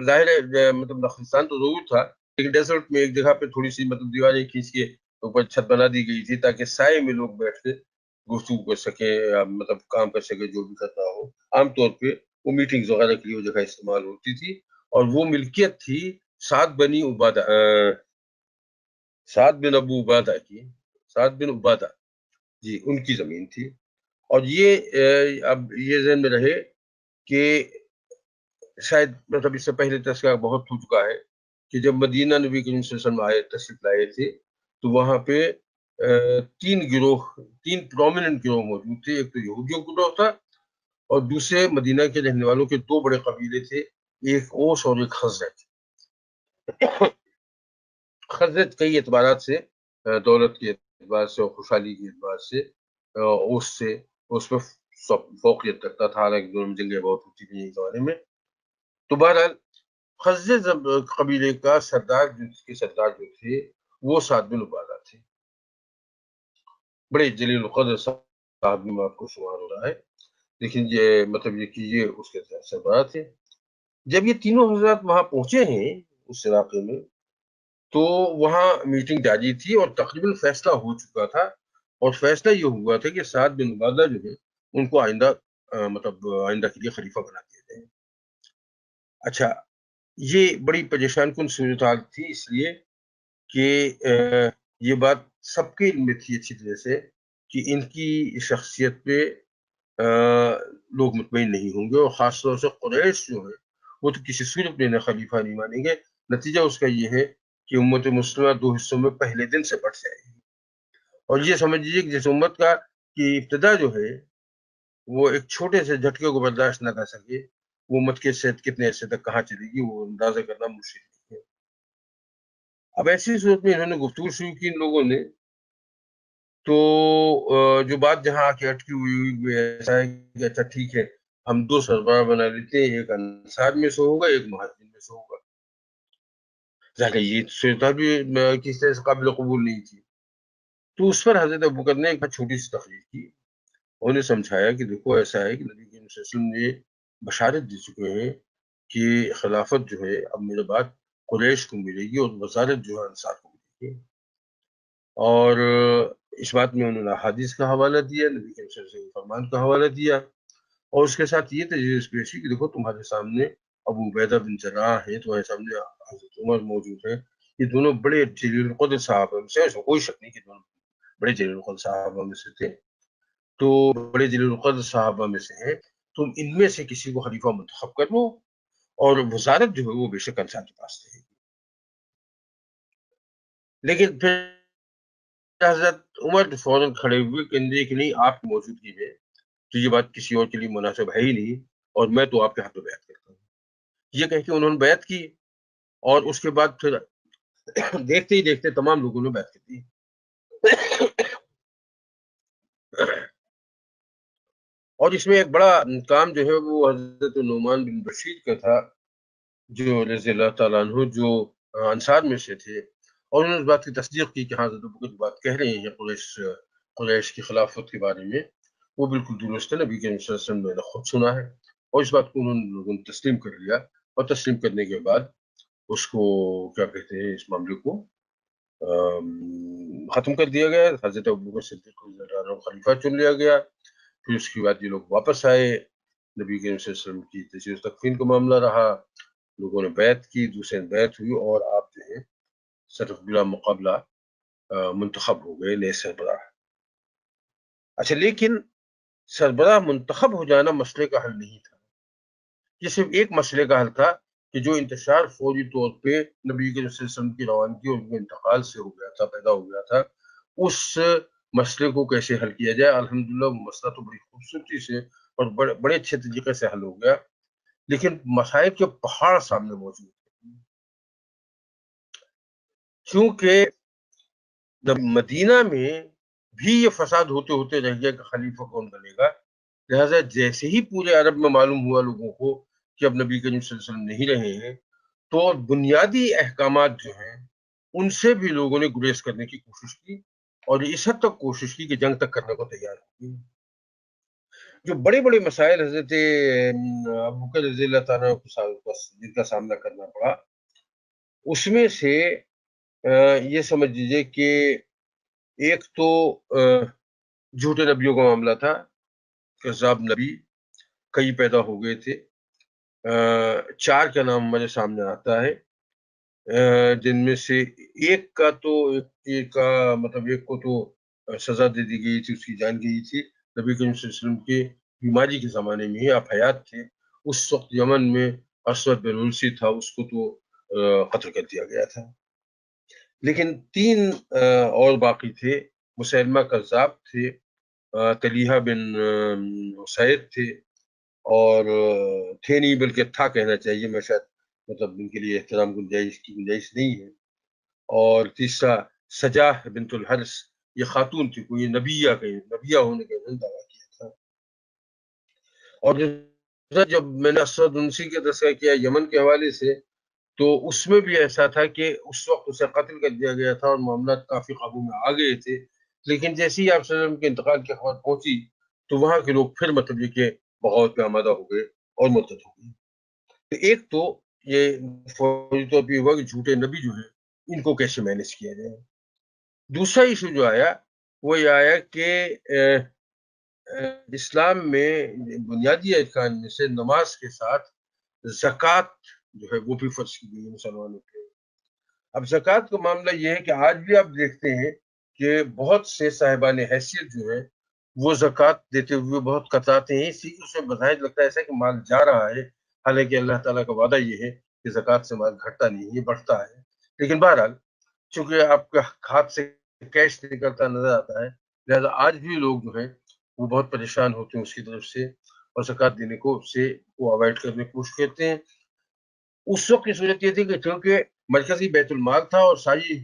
ظاہر ہے مطلب نخلستان تو ضرور تھا، لیکن ڈیزرٹ میں ایک جگہ پہ تھوڑی سی مطلب دیواریں کھینچ کے اوپر چھت بنا دی گئی تھی تاکہ سائے میں لوگ بیٹھ کے گفتگو کر سکیں، مطلب کام کر سکے جو بھی کرنا ہو. عام طور پہ وہ میٹنگز وغیرہ کے لیے وہ جگہ استعمال ہوتی تھی، اور وہ ملکیت تھی سعد بن ابو عبادہ کی، سعد بن عبادہ جی، ان کی زمین تھی. اور یہ اب یہ ذہن میں رہے کہ شاید مطلب اس سے پہلے تذکرہ بہت ہو چکا ہے کہ جب مدینہ نبی کریم صلی اللہ علیہ وسلم آئے، تشریف لائے تھے، تو وہاں پہ تین پرومیننٹ گروہ موجود تھے. ایک تو یہودیوں کا گروہ تھا، اور دوسرے مدینہ کے رہنے والوں کے دو بڑے قبیلے تھے، ایک اوس اور ایک خزرج. خزرج کئی اعتبارات سے دولت کے اعتبار سے اور خوشحالی کے اعتبار سے اس میں فوقیت کرتا تھا، حالانکہ دونوں میں جنگیں بہت ہوتی تھیں اس زمانے میں. تو بہرحال خزرج قبیلے کا سردار جو تھے وہ سعد بن عبادہ تھے. بڑے جلیل القدر صاحب میں آپ کو شمار ہو رہا ہے، لیکن یہ مطلب یہ کہ یہ اس کے سربراہ تھے. جب یہ تینوں حضرات وہاں پہنچے ہیں اس علاقے میں، تو وہاں میٹنگ جاری تھی اور تقریباً فیصلہ ہو چکا تھا، اور فیصلہ یہ ہوا تھا کہ سعد بن عبادہ جو ہے ان کو آئندہ آئندہ کے لیے خلیفہ بنا دیا جائے. اچھا، یہ بڑی پریشان کن صورتحال تھی، اس لیے کہ یہ بات سب کے علم میں تھی اچھی طرح سے کہ ان کی شخصیت پہ لوگ مطمئن نہیں ہوں گے، اور خاص طور سے قریش جو ہے وہ تو کسی صورت میں انہیں خلیفہ نہیں مانیں گے. نتیجہ اس کا یہ ہے کہ امت مسلمہ دو حصوں میں پہلے دن سے بٹ جائے گی. اور یہ سمجھ لیجیے کہ جس امت کا کی ابتدا جو ہے وہ ایک چھوٹے سے جھٹکے کو برداشت نہ کر سکے، وہ امت کے صحت کتنے عرصے تک کہاں چلے گی وہ اندازہ کرنا مشکل ہے. اب ایسی صورت میں انہوں نے گفتگو شروع کی ان لوگوں نے، تو جو بات جہاں آ کے اٹکی ہوئی ایسا ہے کہ اچھا ٹھیک ہے، ہم دو سربراہ بنا لیتے ہیں، ایک انصار میں سے ہوگا ایک مہاجرین میں سے ہوگا. ظاہر یہ صورتحال بھی کسی طرح سے قابل قبول نہیں تھی. تو اس پر حضرت ابوبکر نے ایک چھوٹی سی تقریر کی، انہیں سمجھایا کہ دیکھو ایسا ہے کہ نبی کریم صلی اللہ علیہ وسلم نے بشارت دے چکے ہیں کہ خلافت جو ہے اب میرے بعد قریش کو ملے گی اور وزارت جو ہے انصار کو ملے گی. اور اس بات میں انہوں نے حدیث کا حوالہ دیا، نبی کریم صلی اللہ علیہ وسلم کے فرمان کا حوالہ دیا، اور اس کے ساتھ یہ تجویز پیش کی کہ دیکھو تمہارے سامنے ابو عبیدہ بن جراح ہے، تمہارے سامنے حضرت عمر موجود ہے، یہ دونوں بڑے جلیل القدر صحابہ میں سے، ایسا کوئی شک نہیں کہ دونوں بڑے جلیل القدر صحابہ میں سے تھے. تو بڑے جلیل القدر صحابہ میں سے ہیں، تم ان میں سے کسی کو خلیفہ منتخب کر لو، اور وزارت جو ہے وہ بے شک انصار کے پاس رہے گی. لیکن پھر حضرت عمر فوراً کھڑے ہوئے کہ نہیں، آپ کی موجودگی میں تو یہ بات کسی اور کے لیے مناسب ہے ہی نہیں، اور میں تو آپ کے ہاتھ میں بیعت کرتا ہوں. یہ کہہ کے انہوں نے بیعت کی، اور اس کے بعد پھر دیکھتے ہی دیکھتے تمام لوگوں نے بیعت کر دی. اور اس میں ایک بڑا کام جو ہے وہ حضرت نعمان بن بشیر کا تھا، جو رضی اللہ تعالیٰ عنہ جو انصار میں سے تھے، اور انہوں نے اس بات کی تصدیق کی کہ ہاں حضرت ابوبکر جو بات کہہ رہے ہیں قریش کی خلافت کے بارے میں وہ بالکل درست ہے، نبی کریم صلی اللہ علیہ وسلم نے خود سنا ہے. اور اس بات کو انہوں نے لوگوں نے تسلیم کر لیا، اور تسلیم کرنے کے بعد اس کو کیا کہتے ہیں اس معاملے کو ختم کر دیا گیا. حضرت ابوبکر صدیق رضی اللہ عنہ خلیفہ چن لیا گیا. پھر اس کے بعد یہ لوگ واپس آئے، نبی کریم صلی اللہ علیہ وسلم کی تشریف تکفین کا معاملہ رہا، لوگوں نے بیعت کی، دوسرے نے بیعت ہوئی، اور آپ جو ہے صرف بلا مقابلہ منتخب ہو گئے نئے سربراہ. اچھا، لیکن سربراہ منتخب ہو جانا مسئلے کا حل نہیں تھا، یہ صرف ایک مسئلے کا حل تھا کہ جو انتشار فوری طور پہ نبی کریم صلی اللہ علیہ وسلم کی روانگی اور ان کے انتقال سے ہو گیا تھا، پیدا ہو گیا تھا، اس مسئلے کو کیسے حل کیا جائے. الحمدللہ وہ مسئلہ تو بڑی خوبصورتی سے اور بڑے اچھے طریقے سے حل ہو گیا، لیکن مسائل کے پہاڑ سامنے موجود ہیں. کیونکہ مدینہ میں بھی یہ فساد ہوتے ہوتے رہ گیا کہ خلیفہ کون بنے گا، لہذا جیسے ہی پورے عرب میں معلوم ہوا لوگوں کو کہ اب نبی کریم صلی اللہ علیہ وسلم نہیں رہے ہیں، تو بنیادی احکامات جو ہیں ان سے بھی لوگوں نے گریز کرنے کی کوشش کی، اور اس حد تک کوشش کی کہ جنگ تک کرنے کو تیار ہوئی. جو بڑے بڑے مسائل حضرت ابوبکر رضی اللہ تعالیٰ کو جن کا سامنا کرنا پڑا، اس میں سے یہ سمجھ لیجیے کہ ایک تو جھوٹے نبیوں کا معاملہ تھا، کذاب نبی کئی پیدا ہو گئے تھے. 4 کا نام ہمارے سامنے آتا ہے، جن میں سے ایک کا تو ایک کو تو سزا دے دی گئی تھی، اس کی جان گئی تھی. نبی کریم صلی اللہ علیہ وسلم کے بیماری کے زمانے میں ہی آپ حیات تھے، اس وقت یمن میں اسود بن عنسی تھا، اس کو تو قتل کر دیا گیا تھا. لیکن 3 اور باقی تھے، مسیلمہ کذاب تھے، طلیحہ بن اسید تھے، اور تھے نہیں بلکہ تھا کہنا چاہیے، میں شاید ان کے لیے احترام کی گنجائش نہیں ہے. اور تیسرا سجاح بنت الحرس، یہ خاتون تھی، کوئی نبیہ ہونے کا دعویٰ کیا تھا. اور جب میں نے اسود انسی کا تذکرہ کیا یمن کے حوالے سے، تو اس میں بھی ایسا تھا کہ اس وقت اسے قتل کر دیا گیا تھا اور معاملات کافی قابو میں آ گئے تھے. لیکن جیسے ہی آپ صلی اللہ علیہ وسلم کے انتقال کی خبر پہنچی تو وہاں کے لوگ پھر مطلب یہ کہ بغاوت پہ آمادہ ہو گئے اور مرتد ہو گئے. تو ایک تو یہ فوری طور پہ ہوا کہ جھوٹے نبی جو ہیں ان کو کیسے مینج کیا جائے. دوسرا ایشو جو آیا وہ یہ آیا کہ اسلام میں بنیادی ارکان میں سے نماز کے ساتھ زکوٰۃ جو ہے وہ بھی فرض کی گئی ہے مسلمانوں پہ. اب زکوٰۃ کا معاملہ یہ ہے کہ آج بھی آپ دیکھتے ہیں کہ بہت سے صاحبان حیثیت جو ہے وہ زکوٰۃ دیتے ہوئے بہت کتراتے ہیں، اسی سے بظاہر لگتا ہے ایسا کہ مال جا رہا ہے، حالانکہ اللہ تعالیٰ کا وعدہ یہ ہے کہ زکوٰۃ سے مال گھٹتا نہیں، یہ بڑھتا ہے. لیکن بہرحال چونکہ آپ کا ہاتھ سے کیش نکلتا نظر آتا ہے، لہذا آج بھی لوگ جو ہیں وہ بہت پریشان ہوتے ہیں اس کی طرف سے، اور زکوٰۃ دینے کو سے وہ اوائڈ کرنے کی کوشش کرتے ہیں. اس وقت کی صورت یہ تھی کہ چونکہ مرکزی بیت المال تھا اور ساری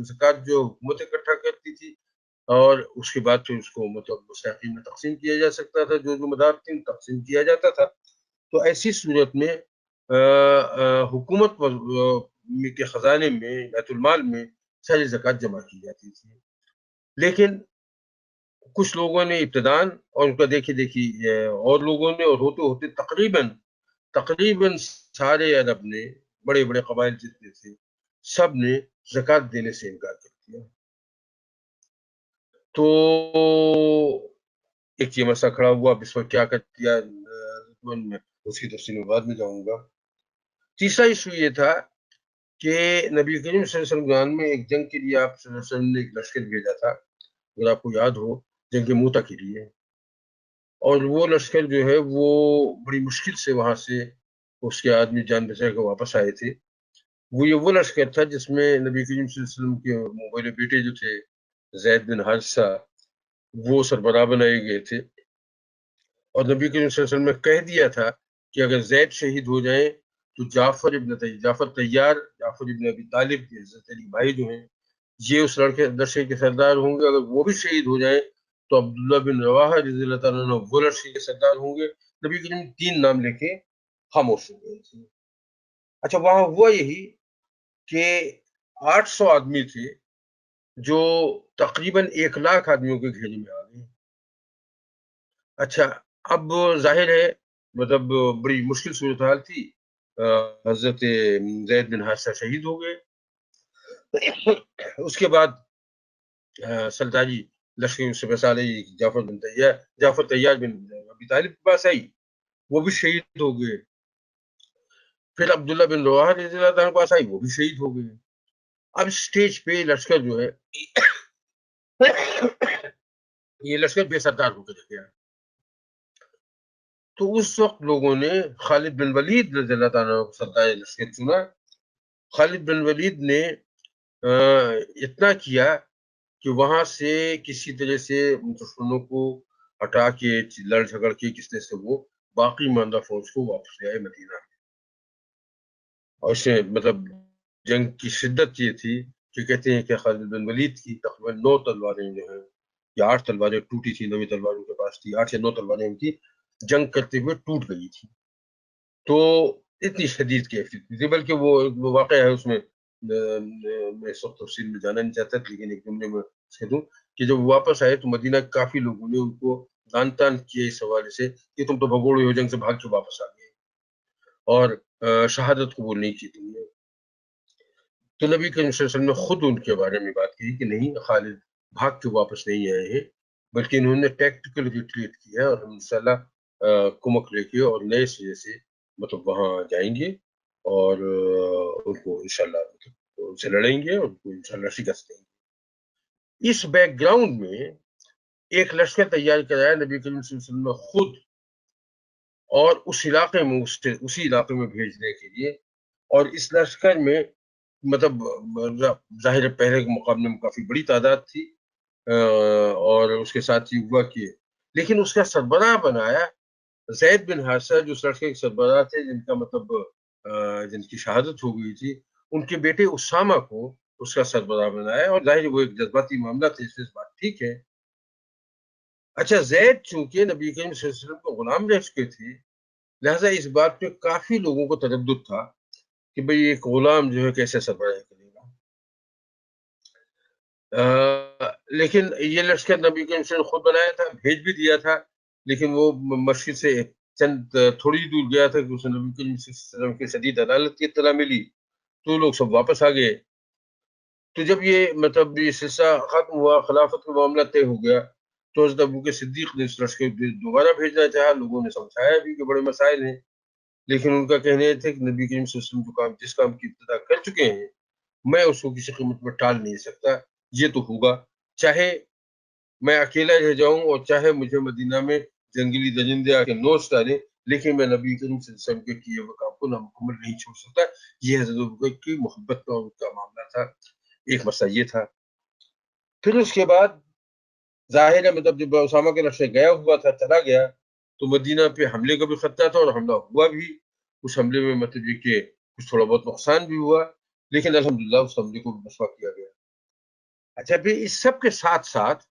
زکوٰۃ جو حکومت اکٹھا کرتی تھی، اور اس کے بعد پھر اس کو مطلب مستحقین میں تقسیم کیا جا سکتا تھا، جو مدارتین تقسیم کیا جاتا تھا. تو ایسی صورت میں حکومت کے خزانے میں بیت المال میں ساری زکوٰۃ جمع کی جاتی تھی. لیکن کچھ لوگوں نے ابتدان اور ان کا دیکھی اور لوگوں نے، اور ہوتے ہوتے تقریباً سارے عرب نے، بڑے بڑے قبائل جتنے تھے سب نے زکوٰۃ دینے سے انکار کر دیا. تو ایک یہ مسئلہ کھڑا ہوا، اب اس پر کیا کر دیا، میں اس کی تفصیل میں بعد میں جاؤں گا. تیسرا ایشو یہ تھا کہ نبی کریم صلی اللہ علیہ وسلم میں ایک جنگ کے لیے آپ صلی اللہ علیہ وسلم نے ایک لشکر بھیجا تھا، اگر آپ کو یاد ہو، جنگ موتا کے لیے. اور وہ لشکر جو ہے وہ بڑی مشکل سے وہاں سے اس کے آدمی جان بچا کے واپس آئے تھے. وہ لشکر تھا جس میں نبی کریم صلی اللہ علیہ وسلم کے بڑے بیٹے جو تھے زید بن حارثہ وہ سربراہ بنائے گئے تھے. اور نبی کریم صلی اللہ علیہ وسلم نے کہہ دیا تھا کہ اگر زید شہید ہو جائیں تو جعفر طیار، جعفر ابن ابی طالب کے حضرت علی بھائی جو ہیں یہ اس لشکر کے سردار ہوں گے. اگر وہ بھی شہید ہو جائیں تو عبداللہ بن رواحہ رضی اللہ تعالیٰ عنہ وہ لشکر کے سردار ہوں گے. نبی کریم 3 نام لے کے خاموش ہو گئے تھے. اچھا، وہاں ہوا یہی کہ 800 آدمی تھے جو تقریباً 1,00,000 آدمیوں کے گھیرے میں آ گئے. اچھا، اب ظاہر ہے مطلب بڑی مشکل صورتحال تھی. حضرت زید بن حارثہ شہید ہو گئے. اس کے بعد سلطانی لشکر سے بسا رہی جعفر طیار بن ابی طالب کے پاس آئی، وہ بھی شہید ہو گئے. پھر عبداللہ بن رواحہ رضی اللہ تعالیٰ کے پاس آئی، وہ بھی شہید ہو گئے. اب اسٹیج پہ لشکر جو ہے یہ لشکر بے سردار ہو کے رہ گیا. تو اس وقت لوگوں نے خالد بن ولید رضی اللہ تعالیٰ کو سردار لشکر چنا. خالد بن ولید نے اتنا کیا کہ وہاں سے کسی طرح سے دشمنوں کو ہٹا کے لڑ جھگڑ کے کس طرح سے وہ باقی ماندہ فوج کو واپس لے آئے مدینہ. اور اس سے مطلب جنگ کی شدت یہ تھی کہ کہتے ہیں کہ خالد بن ولید کی تقریباً 9 تلواریں جو ہیں یا 8 تلواریں ٹوٹی تھی، 9 تلواروں کے پاس تھی، 8 یا 9 تلواریں ان کی جنگ کرتے ہوئے ٹوٹ گئی تھی. تو اتنی شدید کیفیت تھی. بلکہ وہ واقعہ ہے اس میں میں اس وقت تفصیل میں جانا نہیں چاہتا، لیکن ایک جملے میں کہہ دوں کہ جب واپس آئے تو مدینہ کافی لوگوں نے ان کو دان تان کیا اس حوالے سے کہ تم تو بھگوڑے ہو، جنگ سے بھاگ کے واپس آ گئے اور شہادت قبول نہیں کی تم نے. تو نبی کریم صلی اللہ علیہ وسلم نے خود ان کے بارے میں بات کی کہ نہیں، خالد بھاگ کے واپس نہیں آئے ہیں، بلکہ انہوں نے ٹیکٹیکل ریٹریٹ کیا ہے، اور ہم انشاءاللہ کمک لے کے اور نئے سرے سے مطلب وہاں جائیں گے اور ان کو انشاءاللہ ان سے لڑیں گے اور ان کو انشاءاللہ شکست دیں گے. اس بیک گراؤنڈ میں ایک لشکر تیار کرایا نبی کریم صلی اللہ علیہ وسلم نے خود، اور اسی علاقے میں بھیجنے کے لیے. اور اس لشکر میں مطلب ظاہر پہلے کے مقابلے میں کافی بڑی تعداد تھی، اور اس کے ساتھ ہی ہوا کہ لیکن اس کا سربراہ بنایا زید بن حارثہ، جو اس لشکر کے سربراہ تھے، جن کا مطلب جن کی شہادت ہو گئی تھی. ان کے بیٹے اسامہ کو اس کا سربراہ بنایا، اور ظاہر وہ ایک جذباتی معاملہ تھا، اس بات ٹھیک ہے۔ اچھا، زید چونکہ نبی کریم صلی اللہ علیہ وسلم کو غلام رہ چکے تھے، لہٰذا اس بات پہ کافی لوگوں کو تردد تھا کہ بھئی ایک غلام جو ہے کیسے سربراہ کرے گا۔ لیکن یہ لشکر نبی کریم صلی اللہ علیہ وسلم نے خود بنایا تھا، بھیج بھی دیا تھا، لیکن وہ مسجد سے چند تھوڑی دور گیا تھا کہ اسے نبی کریم صلی اللہ علیہ وسلم کی شدید عدالت کی اطلاع ملی، تو لوگ سب واپس آ گئے۔ تو جب یہ مطلب یہ سلسلہ ختم ہوا، خلافت کا معاملہ طے ہو گیا، تو حضرت ابوبکر صدیق نے اس لشکر کو دوبارہ بھیجنا چاہا۔ لوگوں نے سمجھایا بھی کہ بڑے مسائل ہیں، لیکن ان کا کہنا یہ تھا کہ نبی کریم صلی اللہ علیہ وسلم جو کام جس کام کی ابتدا کر چکے ہیں، میں اس کو کسی قیمت پر ٹال نہیں سکتا، یہ تو ہوگا، چاہے میں اکیلا رہ جاؤں اور چاہے مجھے مدینہ میں جنگلی درندے آ کے نوچ ڈالیں، لیکن میں نبی کریم صلی اللہ علیہ وسلم کے کیے ہوئے کام کو نامکمل نہیں چھوڑ سکتا۔ یہ حضرت ابوبکر کی محبت کا اور ان کا معاملہ تھا، ایک مسئلہ یہ تھا۔ پھر اس کے بعد ظاہر ہے مطلب جب اسامہ کا لشکر گیا ہوا تھا، چلا گیا، تو مدینہ پہ حملے کا بھی خطرہ تھا، اور حملہ ہوا بھی۔ اس حملے میں مطلب یہ کہ کچھ تھوڑا بہت نقصان بھی ہوا، لیکن الحمدللہ اس حملے کو رسوا کیا گیا۔ اچھا، پھر اس سب کے ساتھ ساتھ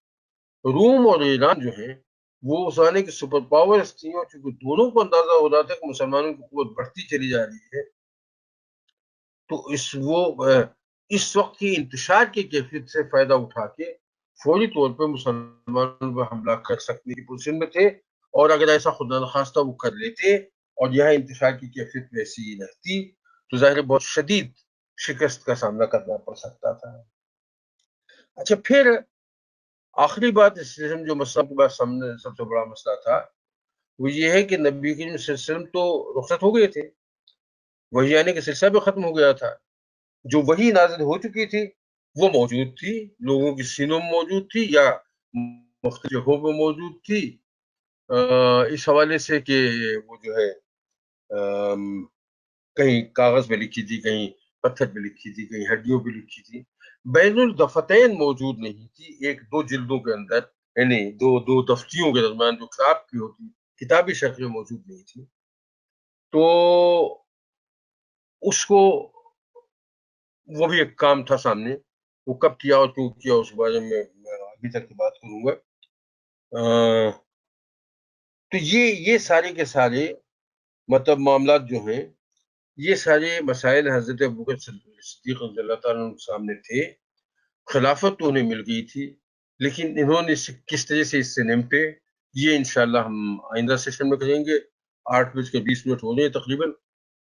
روم اور ایران جو ہیں وہ اس زمانے کی سپر پاورز تھیں، اور چونکہ دونوں کو اندازہ ہو رہا تھا کہ مسلمانوں کی قوت بڑھتی چلی جا رہی ہے، تو اس وقت کی انتشار کی کیفیت سے فائدہ اٹھا کے فوری طور پہ مسلمانوں پر حملہ کر سکنے کی پوزیشن میں تھے، اور اگر ایسا خدا نخواستہ وہ کر لیتے اور یہاں انتشار کی کیفیت ویسی ہی رہتی، تو ظاہر بہت شدید شکست کا سامنا کرنا پڑ سکتا تھا۔ اچھا، پھر آخری بات اس سلسلے میں جو مسئلہ کے بعد سامنے سب سے بڑا مسئلہ تھا، وہ یہ ہے کہ نبی کریم صلی اللہ علیہ وسلم تو رخصت ہو گئے تھے، وحی آنے کا سلسلہ بھی ختم ہو گیا تھا، جو وحی نازل ہو چکی تھی وہ موجود تھی، لوگوں کی سینوں میں موجود تھی یا مختلف جگہوں پہ موجود تھی، اس حوالے سے کہ وہ جو ہے کہیں کاغذ پہ لکھی تھی، کہیں پتھر پہ لکھی تھی، کہیں ہڈیوں پہ لکھی تھی، بین الدفتین موجود نہیں تھی، ایک دو جلدوں کے اندر، یعنی دو دفتیوں کے درمیان جو کتاب کی ہوتی، کتابی شکل میں موجود نہیں تھی۔ تو اس کو وہ بھی ایک کام تھا سامنے، وہ کب کیا اور کیوں کیا اس بارے میں ابھی تک کی بات کروں گا۔ تو یہ سارے کے سارے مطلب معاملات جو ہیں، یہ سارے مسائل حضرت ابوبکر صدیق رضی اللہ تعالیٰ عنہ کے سامنے تھے۔ خلافت تو انہیں مل گئی تھی، لیکن انہوں نے کس طرح سے اس سے نمٹے، یہ انشاءاللہ ہم آئندہ سیشن میں کریں گے۔ 8:20 ہو رہے ہیں، تقریباً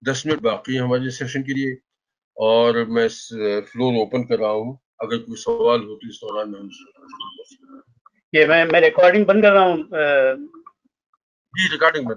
10 منٹ باقی ہیں ہمارے سیشن کے لیے، اور میں فلور اوپن کر رہا ہوں، اگر کوئی سوال ہو تو اس دوران میں یہ میں ریکارڈنگ بند کر رہا ہوں۔ جی ریکارڈنگ میں